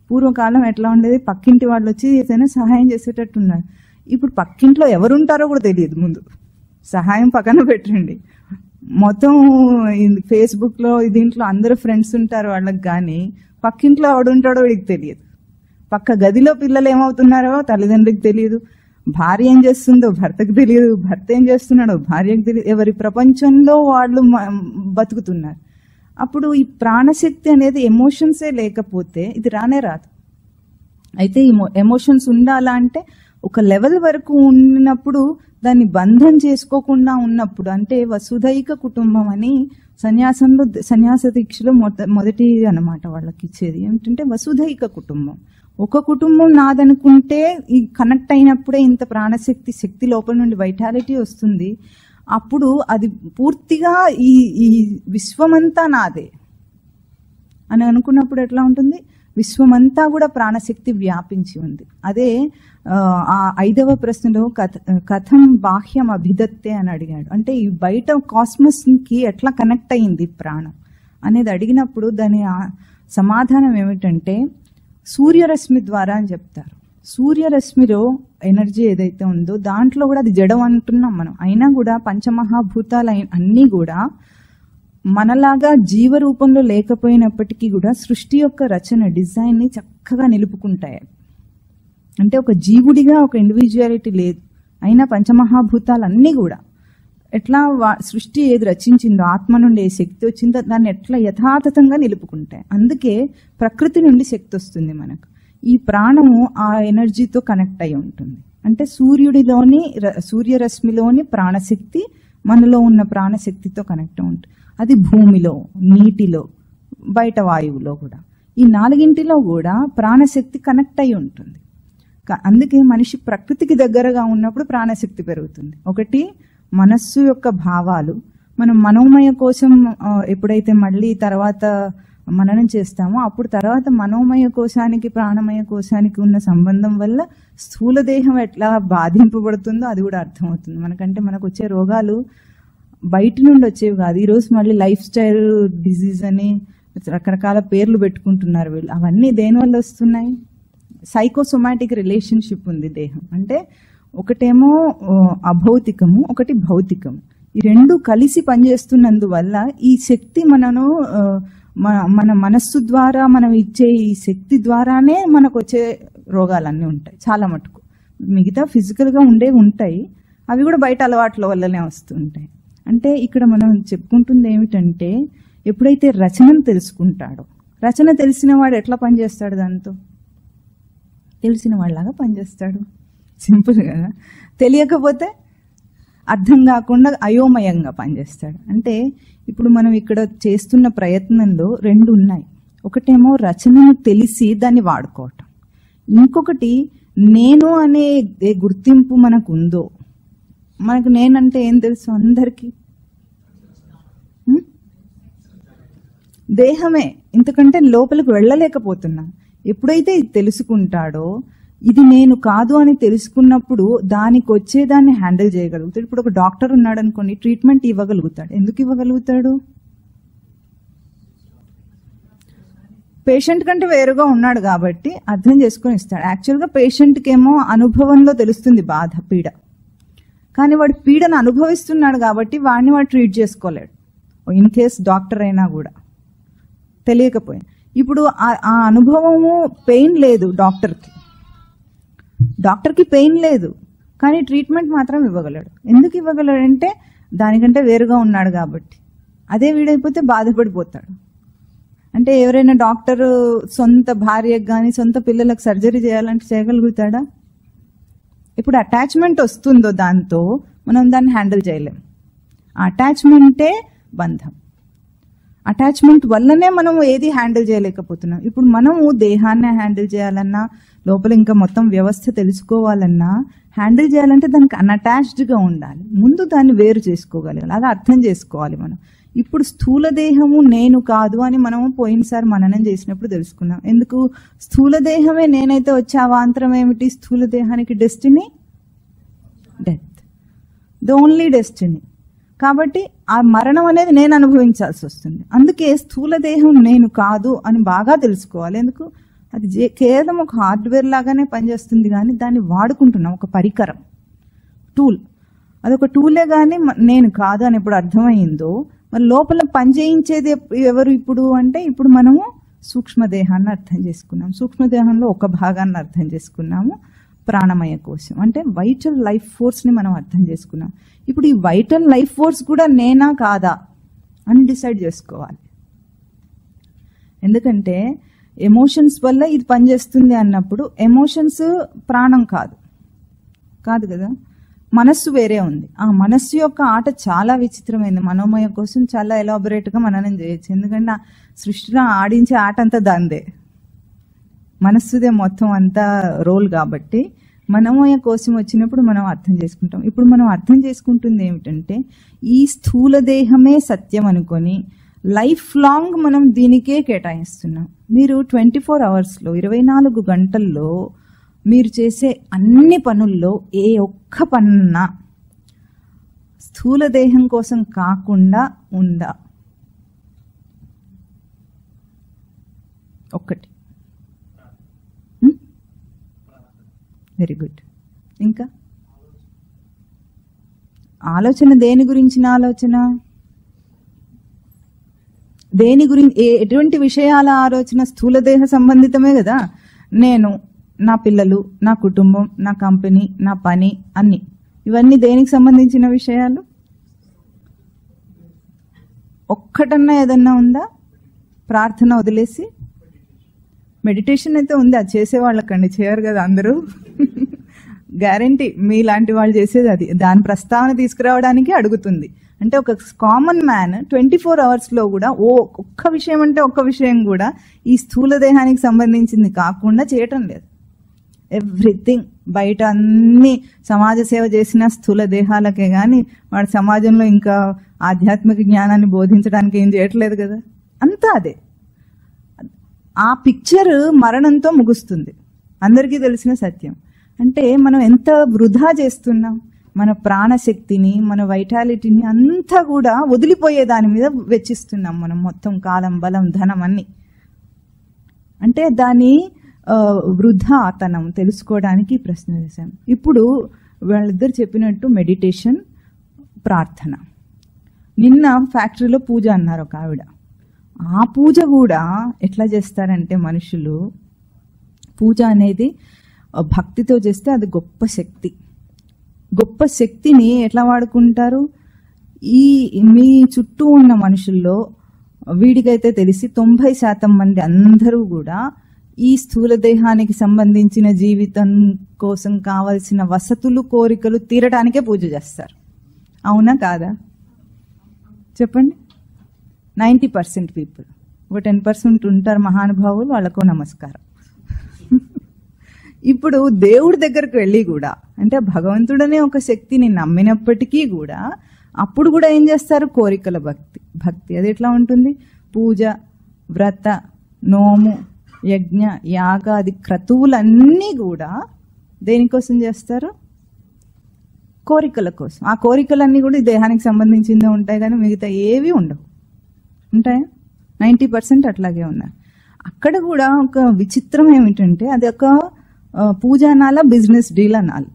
పూర్వకాలం ఎట్లా ఉండేది? పక్కింటి వాళ్ళు వచ్చి ఏదైనా సహాయం చేసేటట్టు ఉన్నారు. ఇప్పుడు పక్కింట్లో ఎవరుంటారో కూడా తెలియదు. ముందు సహాయం పక్కన పెట్టండి, మొత్తం ఫేస్బుక్లో దీంట్లో అందరూ ఫ్రెండ్స్ ఉంటారు వాళ్ళకి, కానీ పక్కింట్లో ఎవడుంటాడో వీడికి తెలియదు. పక్క గదిలో పిల్లలు ఏమవుతున్నారో తల్లిదండ్రులకు తెలియదు. భార్య ఏం చేస్తుందో భర్తకు తెలియదు. భర్త ఏం చేస్తున్నాడో భార్యకు తెలియదు. ఎవరి ప్రపంచంలో వాళ్ళు బతుకుతున్నారు. అప్పుడు ఈ ప్రాణశక్తి అనేది ఎమోషన్సే లేకపోతే ఇది రానే రాదు. అయితే ఈ ఎమోషన్స్ ఉండాలా అంటే ఒక లెవెల్ వరకు ఉన్నప్పుడు, దాన్ని బంధం చేసుకోకుండా ఉన్నప్పుడు, అంటే వసుధైక కుటుంబం అని సన్యాస దీక్షలో మొదటి అన్నమాట వాళ్ళకి ఇచ్చేది ఏంటంటే వసుధైక కుటుంబం. ఒక కుటుంబం నాదనుకుంటే ఈ కనెక్ట్ అయినప్పుడే ఇంత శక్తి లోపల నుండి వైటాలిటీ వస్తుంది. అప్పుడు అది పూర్తిగా ఈ విశ్వమంతా నాదే అని అనుకున్నప్పుడు ఎట్లా ఉంటుంది? విశ్వమంతా కూడా ప్రాణశక్తి వ్యాపించి ఉంది. అదే ఆ 5వ ప్రశ్నలో కథం బాహ్యం అభిదత్తే అని అడిగాడు. అంటే ఈ బయట కాస్మస్ కి ఎట్లా కనెక్ట్ అయింది ప్రాణం అనేది అడిగినప్పుడు దాని సమాధానం ఏమిటంటే సూర్యరశ్మి ద్వారా అని చెప్తారు. సూర్యరశ్మిలో ఎనర్జీ ఏదైతే ఉందో దాంట్లో కూడా అది జడం అంటున్నాం మనం. అయినా కూడా పంచమహాభూతాలు అన్నీ కూడా మనలాగా జీవరూపంలో లేకపోయినప్పటికీ కూడా సృష్టి యొక్క రచన, డిజైన్ని చక్కగా నిలుపుకుంటాయి. అంటే ఒక జీవుడిగా ఒక ఇండివిజువాలిటీ లేదు, అయినా పంచమహాభూతాలు అన్నీ కూడా ఎట్లా సృష్టి ఏది రచించిందో, ఆత్మ నుండి ఏ శక్తి వచ్చిందో దాన్ని ఎట్లా యథాతథంగా నిలుపుకుంటాయి. అందుకే ప్రకృతి నుండి శక్తి వస్తుంది మనకు. ఈ ప్రాణము ఆ ఎనర్జీతో కనెక్ట్ అయి ఉంటుంది. అంటే సూర్యరశ్మిలోని ప్రాణశక్తి మనలో ఉన్న ప్రాణశక్తితో కనెక్ట్ అయి ఉంటుంది. అది భూమిలో, నీటిలో, బయట వాయువులో కూడా, ఈ నాలుగింటిలో కూడా ప్రాణశక్తి కనెక్ట్ అయి ఉంటుంది. అందుకే మనిషి ప్రకృతికి దగ్గరగా ఉన్నప్పుడు ప్రాణశక్తి పెరుగుతుంది. ఒకటి మనస్సు యొక్క భావాలు. మనం మనోమయ కోశం ఎప్పుడైతే మళ్ళీ తర్వాత మననం చేస్తామో అప్పుడు తర్వాత మనోమయ కోశానికి ప్రాణమయ కోశానికి ఉన్న సంబంధం వల్ల స్థూల దేహం ఎట్లా బాధింపబడుతుందో అది కూడా అర్థమవుతుంది మనకంటే. మనకు వచ్చే రోగాలు బయట నుండి వచ్చేవి కాదు. ఈరోజు మళ్ళీ లైఫ్ స్టైల్ డిజీజ్ అని రకరకాల పేర్లు పెట్టుకుంటున్నారు వీళ్ళు. అవన్నీ దేనివల్ల వస్తున్నాయి? సైకోసోమాటిక్ రిలేషన్షిప్ ఉంది దేహం అంటే. ఒకటేమో అభౌతికము, ఒకటి భౌతికము. ఈ రెండు కలిసి పనిచేస్తున్నందువల్ల ఈ శక్తి మన మనస్సు ద్వారా మనం ఇచ్చే ఈ శక్తి ద్వారానే మనకు వచ్చే రోగాలన్నీ ఉంటాయి చాలా మటుకు. మిగతా ఫిజికల్గా ఉండేవి ఉంటాయి, అవి కూడా బయట అలవాట్ల వల్లనే వస్తుంటాయి. అంటే ఇక్కడ మనం చెప్పుకుంటుంది ఏమిటంటే, ఎప్పుడైతే రచనను తెలుసుకుంటాడో, రచన తెలిసిన వాడు ఎట్లా పనిచేస్తాడు, దాంతో తెలిసిన వాళ్ళలాగా పనిచేస్తాడు. సింపుల్ కదా. తెలియకపోతే అర్థం కాకుండా అయోమయంగా పనిచేస్తాడు. అంటే ఇప్పుడు మనం ఇక్కడ చేస్తున్న ప్రయత్నంలో రెండు ఉన్నాయి. ఒకటేమో రచనను తెలిసి దాన్ని వాడుకోవటం, ఇంకొకటి నేను అనే గుర్తింపు మనకు ఉందో. మనకు నేనంటే ఏం తెలుసు అందరికీ? దేహమే. ఇంతకంటే లోపలికి వెళ్ళలేకపోతున్నాం. ఎప్పుడైతే ఇది తెలుసుకుంటాడో, ఇది నేను కాదు అని తెలుసుకున్నప్పుడు దానికి వచ్చేదాన్ని హ్యాండిల్ చేయగలుగుతాడు. ఇప్పుడు ఒక డాక్టర్ ఉన్నాడు అనుకోండి, ట్రీట్మెంట్ ఇవ్వగలుగుతాడు. ఎందుకు ఇవ్వగలుగుతాడు? పేషెంట్ కంటే వేరుగా ఉన్నాడు కాబట్టి అర్థం చేసుకొని ఇస్తాడు. యాక్చువల్గా పేషెంట్కి ఏమో అనుభవంలో తెలుస్తుంది బాధ, పీడ. కానీ వాడు పీడను అనుభవిస్తున్నాడు కాబట్టి వాడిని వాడు ట్రీట్ చేసుకోలేడు. ఇన్ కేస్ డాక్టర్ అయినా కూడా తెలియకపోయినా. ఇప్పుడు ఆ అనుభవము పెయిన్ లేదు డాక్టర్కి పెయిన్ లేదు, కానీ ట్రీట్మెంట్ మాత్రం ఇవ్వగలడు. ఎందుకు ఇవ్వగలడు అంటే దానికంటే వేరుగా ఉన్నాడు కాబట్టి. అదే వీడైపోతే బాధపడిపోతాడు. అంటే ఎవరైనా డాక్టర్ సొంత భార్యకు కానీ సొంత పిల్లలకు సర్జరీ చేయాలంటే చేయగలుగుతాడా? ఇప్పుడు అటాచ్మెంట్ వస్తుందో దాంతో మనం దాన్ని హ్యాండిల్ చేయలేం. అటాచ్మెంటే బంధం. అటాచ్మెంట్ వల్లనే మనం ఏది హ్యాండిల్ చేయలేకపోతున్నాం. ఇప్పుడు మనము దేహాన్ని హ్యాండిల్ చేయాలన్నా, లోపల ఇంకా మొత్తం వ్యవస్థ తెలుసుకోవాలన్నా, హ్యాండిల్ చేయాలంటే దానికి అన్అటాచ్డ్గా ఉండాలి. ముందు దాన్ని వేరు చేసుకోగలగాలి, అది అర్థం చేసుకోవాలి మనం. ఇప్పుడు స్థూల దేహము నేను కాదు అని మనము పోయినసారి మననం చేసినప్పుడు తెలుసుకున్నాం. ఎందుకు? స్థూల దేహమే నేనైతే వచ్చే అవాంతరం ఏమిటి? స్థూల దేహానికి destiny death, the only destiny. కాబట్టి ఆ మరణం అనేది నేను అనుభవించాల్సి వస్తుంది. అందుకే స్థూల దేహం నేను కాదు అని బాగా తెలుసుకోవాలి. ఎందుకు? అది కేవలం ఒక హార్డ్వేర్ లాగానే పనిచేస్తుంది, కానీ దాన్ని వాడుకుంటున్నాం, ఒక పరికరం, టూల్. అదొక టూలే. కానీ నేను కాదు అని ఎప్పుడు అర్థమైందో, మరి లోపల పనిచేయించేది ఎవరు ఇప్పుడు అంటే, ఇప్పుడు మనము సూక్ష్మదేహాన్ని అర్థం చేసుకున్నాం. సూక్ష్మదేహంలో ఒక భాగాన్ని అర్థం చేసుకున్నాము, ప్రాణమయ కోశం. అంటే వైటల్ లైఫ్ ఫోర్స్ని మనం అర్థం చేసుకున్నాం. ఇప్పుడు ఈ వైటల్ లైఫ్ ఫోర్స్ కూడా నేనా కాదా అని డిసైడ్ చేసుకోవాలి. ఎందుకంటే ఎమోషన్స్ వల్ల ఇది పనిచేస్తుంది అన్నప్పుడు, ఎమోషన్స్ ప్రాణం కాదు కదా, మనస్సు వేరే ఉంది. ఆ మనస్సు యొక్క ఆట చాలా విచిత్రమైంది. మనోమయ కోసం చాలా ఎలాబొరేట్గా మననం చేయొచ్చు. ఎందుకంటే సృష్టిలో ఆడించే ఆట అంతా దాందే, మనస్సుదే మొత్తం అంతా రోల్. కాబట్టి మనోమయ కోసం వచ్చినప్పుడు మనం అర్థం చేసుకుంటాం. ఇప్పుడు మనం అర్థం చేసుకుంటుంది ఏమిటంటే, ఈ స్థూల దేహమే సత్యం అనుకొని లైఫ్ లాంగ్ మనం దీనికే కేటాయిస్తున్నాం. మీరు 24 అవర్స్లో 24 గంటల్లో మీరు చేసే అన్ని పనుల్లో ఏ ఒక్క పన్నా స్థూల దేహం కోసం కాకుండా ఉందా? ఒక్కటి. Very good. ఇంకా ఆలోచన దేని గురించిన ఆలోచన? దేని గురించి? ఎటువంటి విషయాల ఆలోచన? స్థూల దేహ సంబంధితమే కదా. నేను, నా పిల్లలు, నా కుటుంబం, నా కంపెనీ, నా పని, అన్ని. ఇవన్నీ దేనికి సంబంధించిన విషయాలు? ఒక్కటన్నా ఏదన్నా ఉందా? ప్రార్థన వదిలేసి మెడిటేషన్ అయితే ఉంది, అది చేసే వాళ్ళకండి, చేయరు కదా అందరూ. గ్యారంటీ మీలాంటి వాళ్ళు చేసేది అది. దాని ప్రస్తావన తీసుకురావడానికి అడుగుతుంది. అంటే ఒక కామన్ మ్యాన్ 24 hours లో కూడా ఒక్క విషయం అంటే ఒక్క విషయం కూడా ఈ స్థూల దేహానికి సంబంధించింది కాకుండా చేయటం లేదు. ఎవ్రీథింగ్ బయట అన్ని సమాజ సేవ చేసిన స్థూల దేహాలకే గాని వాడు సమాజంలో ఇంకా ఆధ్యాత్మిక జ్ఞానాన్ని బోధించడానికి ఏం చేయట్లేదు కదా. అంతా అదే. ఆ పిక్చర్ మరణంతో ముగుస్తుంది, అందరికీ తెలిసిన సత్యం. అంటే మనం ఎంత వృధా చేస్తున్నాం మన ప్రాణశక్తిని, మన వైటాలిటీని అంతా కూడా వదిలిపోయే దాని మీద వెచ్చిస్తున్నాం మనం, మొత్తం కాలం, బలం, ధనం అన్ని. అంటే దాని వృధాతనం తెలుసుకోవడానికి ప్రశ్న చేశాం. ఇప్పుడు వాళ్ళిద్దరు చెప్పినట్టు మెడిటేషన్, ప్రార్థన. నిన్న ఫ్యాక్టరీలో పూజ అన్నారు ఒక ఆవిడ. ఆ పూజ కూడా ఎట్లా చేస్తారంటే మనుషులు, పూజ అనేది భక్తితో చేస్తే అది గొప్ప శక్తి. గొప్ప శక్తిని ఎట్లా వాడుకుంటారు? మీ చుట్టూ ఉన్న మనుషుల్లో వీడికైతే తెలిసి 90% మంది అందరూ కూడా ఈ స్థూల దేహానికి సంబంధించిన జీవితం కోసం కావలసిన వసతులు, కోరికలు తీరడానికే పూజ చేస్తారు. అవునా కాదా? చెప్పండి. 90% పీపుల్. ఒక 10% ఉంటారు మహానుభావులు, వాళ్ళకో నమస్కారం. ఇప్పుడు దేవుడి దగ్గరకు వెళ్ళి కూడా, అంటే భగవంతుడనే ఒక శక్తిని నమ్మినప్పటికీ కూడా అప్పుడు కూడా ఏం చేస్తారు? కోరికల భక్తి. అది ఎట్లా ఉంటుంది? పూజ, వ్రత, నోము, యజ్ఞ, యాగాది క్రతువులన్నీ కూడా దేనికోసం చేస్తారు? కోరికల కోసం. ఆ కోరికలన్నీ కూడా ఈ దేహానికి సంబంధించిందే ఉంటాయి, కానీ మిగతా ఏవి ఉండవు. ఉంటాయా? 90% అట్లాగే ఉన్నాయి. అక్కడ కూడా ఒక విచిత్రం ఏమిటంటే అది ఒక పూజ అనాలా, బిజినెస్ డీల్ అనాలి,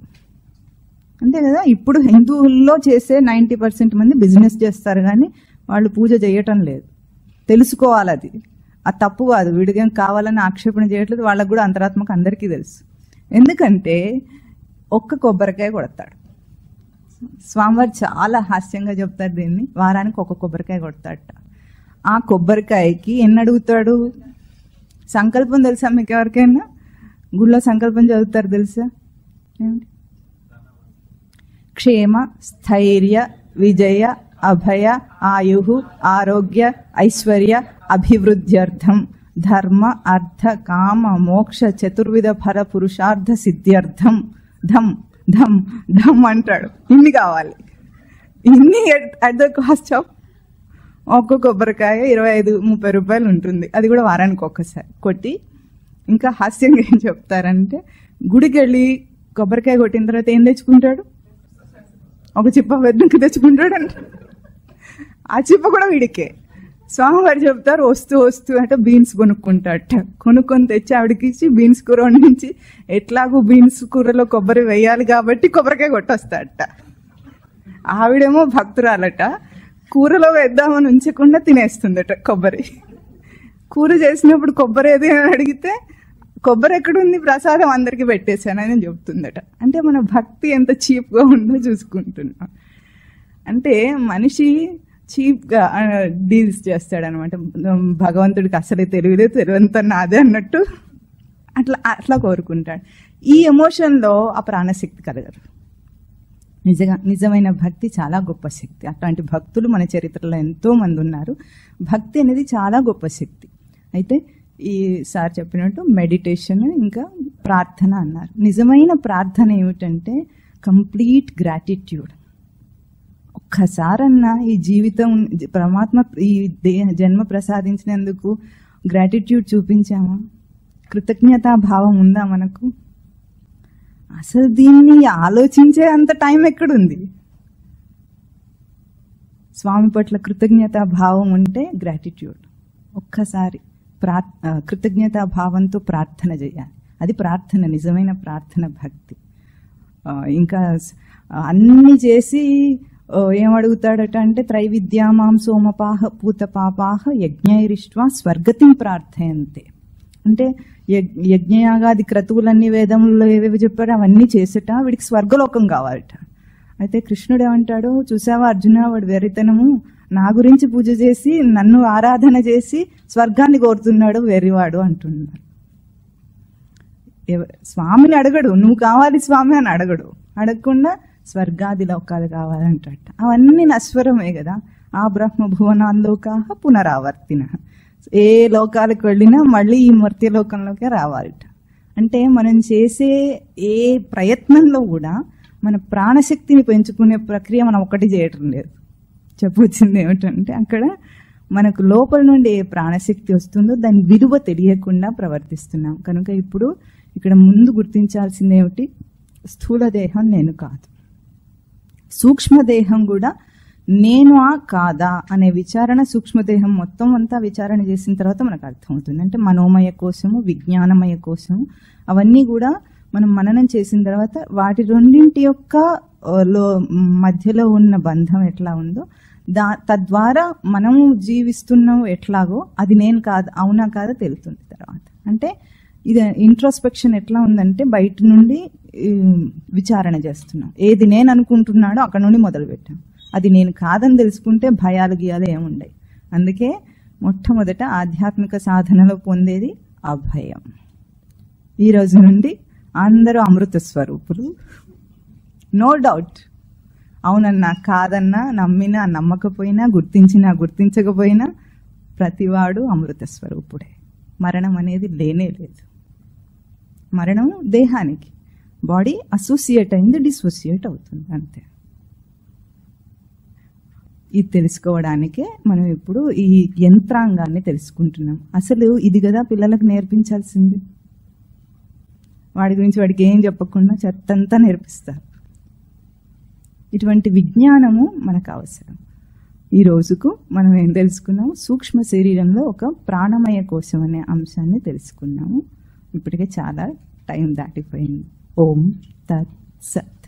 అంతే కదా. ఇప్పుడు హిందువుల్లో చేసే 90% మంది బిజినెస్ చేస్తారు, కానీ వాళ్ళు పూజ చేయటం లేదు. తెలుసుకోవాలి, అది తప్పు కాదు. వీడికేం కావాలని ఆక్షేపణ చేయట్లేదు, వాళ్ళకు కూడా అంతరాత్మక అందరికీ తెలుసు. ఎందుకంటే ఒక్క కొబ్బరికాయ కొడతాడు స్వామివారు. చాలా హాస్యంగా చెప్తారు దీన్ని. వారానికి ఒక కొబ్బరికాయ కొడతాడట. ఆ కొబ్బరికాయకి ఎన్ని అడుగుతాడు? సంకల్పం తెలుసా మీకు ఎవరికైనా? గుళ్ళో సంకల్పం చదువుతారు తెలుసా? ఏమిటి? క్షేమ, స్థైర్య, విజయ, అభయ, ఆయు, ఆరోగ్య, ఐశ్వర్య, అభివృద్ధ్యర్థం, ధర్మ, అర్థ, కామ, మోక్ష, చతుర్విధ ఫల పురుషార్థ సిద్ధ్యర్థం. ధమ్ ధమ్ ధమ్ అంటాడు. ఇన్ని కావాలి. ఇన్ని అట్ ద కాస్ట్ ఆఫ్ ఒక్క కొబ్బరికాయ 25-30 రూపాయలు ఉంటుంది. అది కూడా వారానికి ఒక్కసారి కొట్టి. ఇంకా హాస్యంగా ఏం చెప్తారంటే, గుడికి వెళ్ళి కొబ్బరికాయ కొట్టిన తర్వాత ఏం తెచ్చుకుంటాడు? ఒక చిప్ప వెన్నెక్కి తెచ్చుకుంటాడు అంట. ఆ చిప్ప కూడా వీడికే. స్వామివారు చెప్తారు, వస్తూ అంటే బీన్స్ కొనుక్కుంటాడట. కొనుక్కొని తెచ్చి ఆవిడకి ఇచ్చి బీన్స్ కూర వండించి, ఎట్లాగూ బీన్స్ కూరలో కొబ్బరి వేయాలి కాబట్టి కొబ్బరికాయ కొట్టొస్తాడట. ఆవిడేమో భక్తురాలట, కూరలో వేద్దామని ఉంచకుండా తినేస్తుందట కొబ్బరి. కూర చేసినప్పుడు కొబ్బరి ఏది అని అడిగితే, కొబ్బరి ఎక్కడుంది, ప్రసాదం అందరికి పెట్టేశానని చెప్తుందట. అంటే మన భక్తి ఎంత చీప్గా ఉందో చూసుకుంటున్నాం. అంటే మనిషి చీప్గా డీల్స్ చేస్తాడనమాట. భగవంతుడికి అసలే తెలివంతా నాదే అన్నట్టు అట్లా కోరుకుంటాడు. ఈ ఎమోషన్లో ఆ ప్రాణశక్తి కలగదు. నిజమైన భక్తి చాలా గొప్ప శక్తి. అట్లాంటి భక్తులు మన చరిత్రలో ఎంతో మంది ఉన్నారు. భక్తి అనేది చాలా గొప్ప శక్తి. అయితే ఈ సార్ చెప్పినట్టు మెడిటేషన్ ఇంకా ప్రార్థన అన్నారు. నిజమైన ప్రార్థన ఏమిటంటే కంప్లీట్ గ్రాటిట్యూడ్. ఒక్కసారన్నా ఈ జీవితం పరమాత్మ ఈ జన్మ ప్రసాదించినందుకు గ్రాటిట్యూడ్ చూపించామా? కృతజ్ఞతా భావం ఉందా మనకు? అసలు దీన్ని ఆలోచించే అంత టైం ఎక్కడుంది? స్వామి పట్ల కృతజ్ఞతా భావం ఉంటే గ్రాటిట్యూడ్. ఒక్కసారి కృతజ్ఞతా భావంతో ప్రార్థన చేయాలి. అది ప్రార్థన, నిజమైన ప్రార్థన, భక్తి. ఇంకా అన్ని చేసి ఏమడుగుతాడట అంటే, త్రైవిద్యామాం సోమపాహ పూత పాపాహ యజ్ఞైరిష్ట్వా స్వర్గతిం ప్రార్థయంతే. అంటే యజ్ఞయాగాది క్రతువులన్నీ వేదంలో ఏవేవి చెప్పారో అవన్నీ చేసేట వీడికి స్వర్గలోకం కావాలట. అయితే కృష్ణుడు ఏమంటాడు, చూసావా అర్జున, వాడు వెరితనము నా గురించి పూజ చేసి నన్ను ఆరాధన చేసి స్వర్గాన్ని కోరుతున్నాడు వెర్రివాడు అంటున్నారు. స్వామిని అడగడు, నువ్వు కావాలి స్వామి అని అడగడు, అడగకుండా స్వర్గాది లోకాలు కావాలంటట. అవన్నీ నశ్వరమే కదా. ఆ బ్రహ్మ భువనాల్లోకా పునరావర్తిన, ఏ లోకాలకు వెళ్ళినా మళ్ళీ ఈ మర్త్యలోకంలోకే రావాలట. అంటే మనం చేసే ఏ ప్రయత్నంలో కూడా మన ప్రాణశక్తిని పెంచుకునే ప్రక్రియ మనం ఒకటి చేయటం లేదు. చెప్పొచ్చింది ఏమిటంటే, అక్కడ మనకు లోపల నుండి ఏ ప్రాణశక్తి వస్తుందో దాని విలువ తెలియకుండా ప్రవర్తిస్తున్నాం. కనుక ఇప్పుడు ఇక్కడ ముందు గుర్తించాల్సింది ఏమిటి? స్థూల దేహం నేను కాదు, సూక్ష్మదేహం కూడా నేను కాదా అనే విచారణ సూక్ష్మదేహం మొత్తం అంతా విచారణ చేసిన తర్వాత మనకు అర్థమవుతుంది. అంటే మనోమయ కోశము, విజ్ఞానమయ కోశము, అవన్నీ కూడా మనం మననం చేసిన తర్వాత వాటి రెండింటి యొక్క మధ్యలో ఉన్న బంధం ఎట్లా ఉందో తద్వారా మనము జీవిస్తున్నాం ఎట్లాగో అది నేను కాదు, అవునా కాదా తెలుస్తుంది తర్వాత. అంటే ఇది ఇంట్రోస్పెక్షన్ ఎట్లా ఉందంటే బయట నుండి విచారణ చేస్తున్నాం. ఏది నేను అనుకుంటున్నాడో అక్కడ నుండి మొదలు పెట్టాం. అది నేను కాదని తెలుసుకుంటే భయాలు గీయాలు ఏముండయి. అందుకే మొట్టమొదట ఆధ్యాత్మిక సాధనలో పొందేది అభయం. ఈ రోజు నుండి అందరూ అమృత స్వరూపులు, నో డౌట్. అవునన్నా కాదన్నా, నమ్మినా నమ్మకపోయినా, గుర్తించినా గుర్తించకపోయినా ప్రతివాడు అమృత స్వరూపుడే. మరణం అనేది లేనే లేదు. మరణం దేహానికి, బాడీ అసోసియేట్ అయింది, డిసోసియేట్ అవుతుంది అంతే. ఇది తెలుసుకోవడానికే మనం ఇప్పుడు ఈ యంత్రాంగాన్ని తెలుసుకుంటున్నాం. అసలు ఇది కదా పిల్లలకు నేర్పించాల్సింది. వాడి గురించి వాడికి ఏం చెప్పకుండా చెత్తంతా నేర్పిస్తారు. ఇటువంటి విజ్ఞానము మనకు అవసరం. ఈ రోజుకు మనం ఏం తెలుసుకున్నాము? సూక్ష్మ శరీరంలో ఒక ప్రాణమయ కోశం అనే అంశాన్ని తెలుసుకున్నాము. ఇప్పటికే చాలా టైం దాటిపోయింది. ఓం తత్ సత్.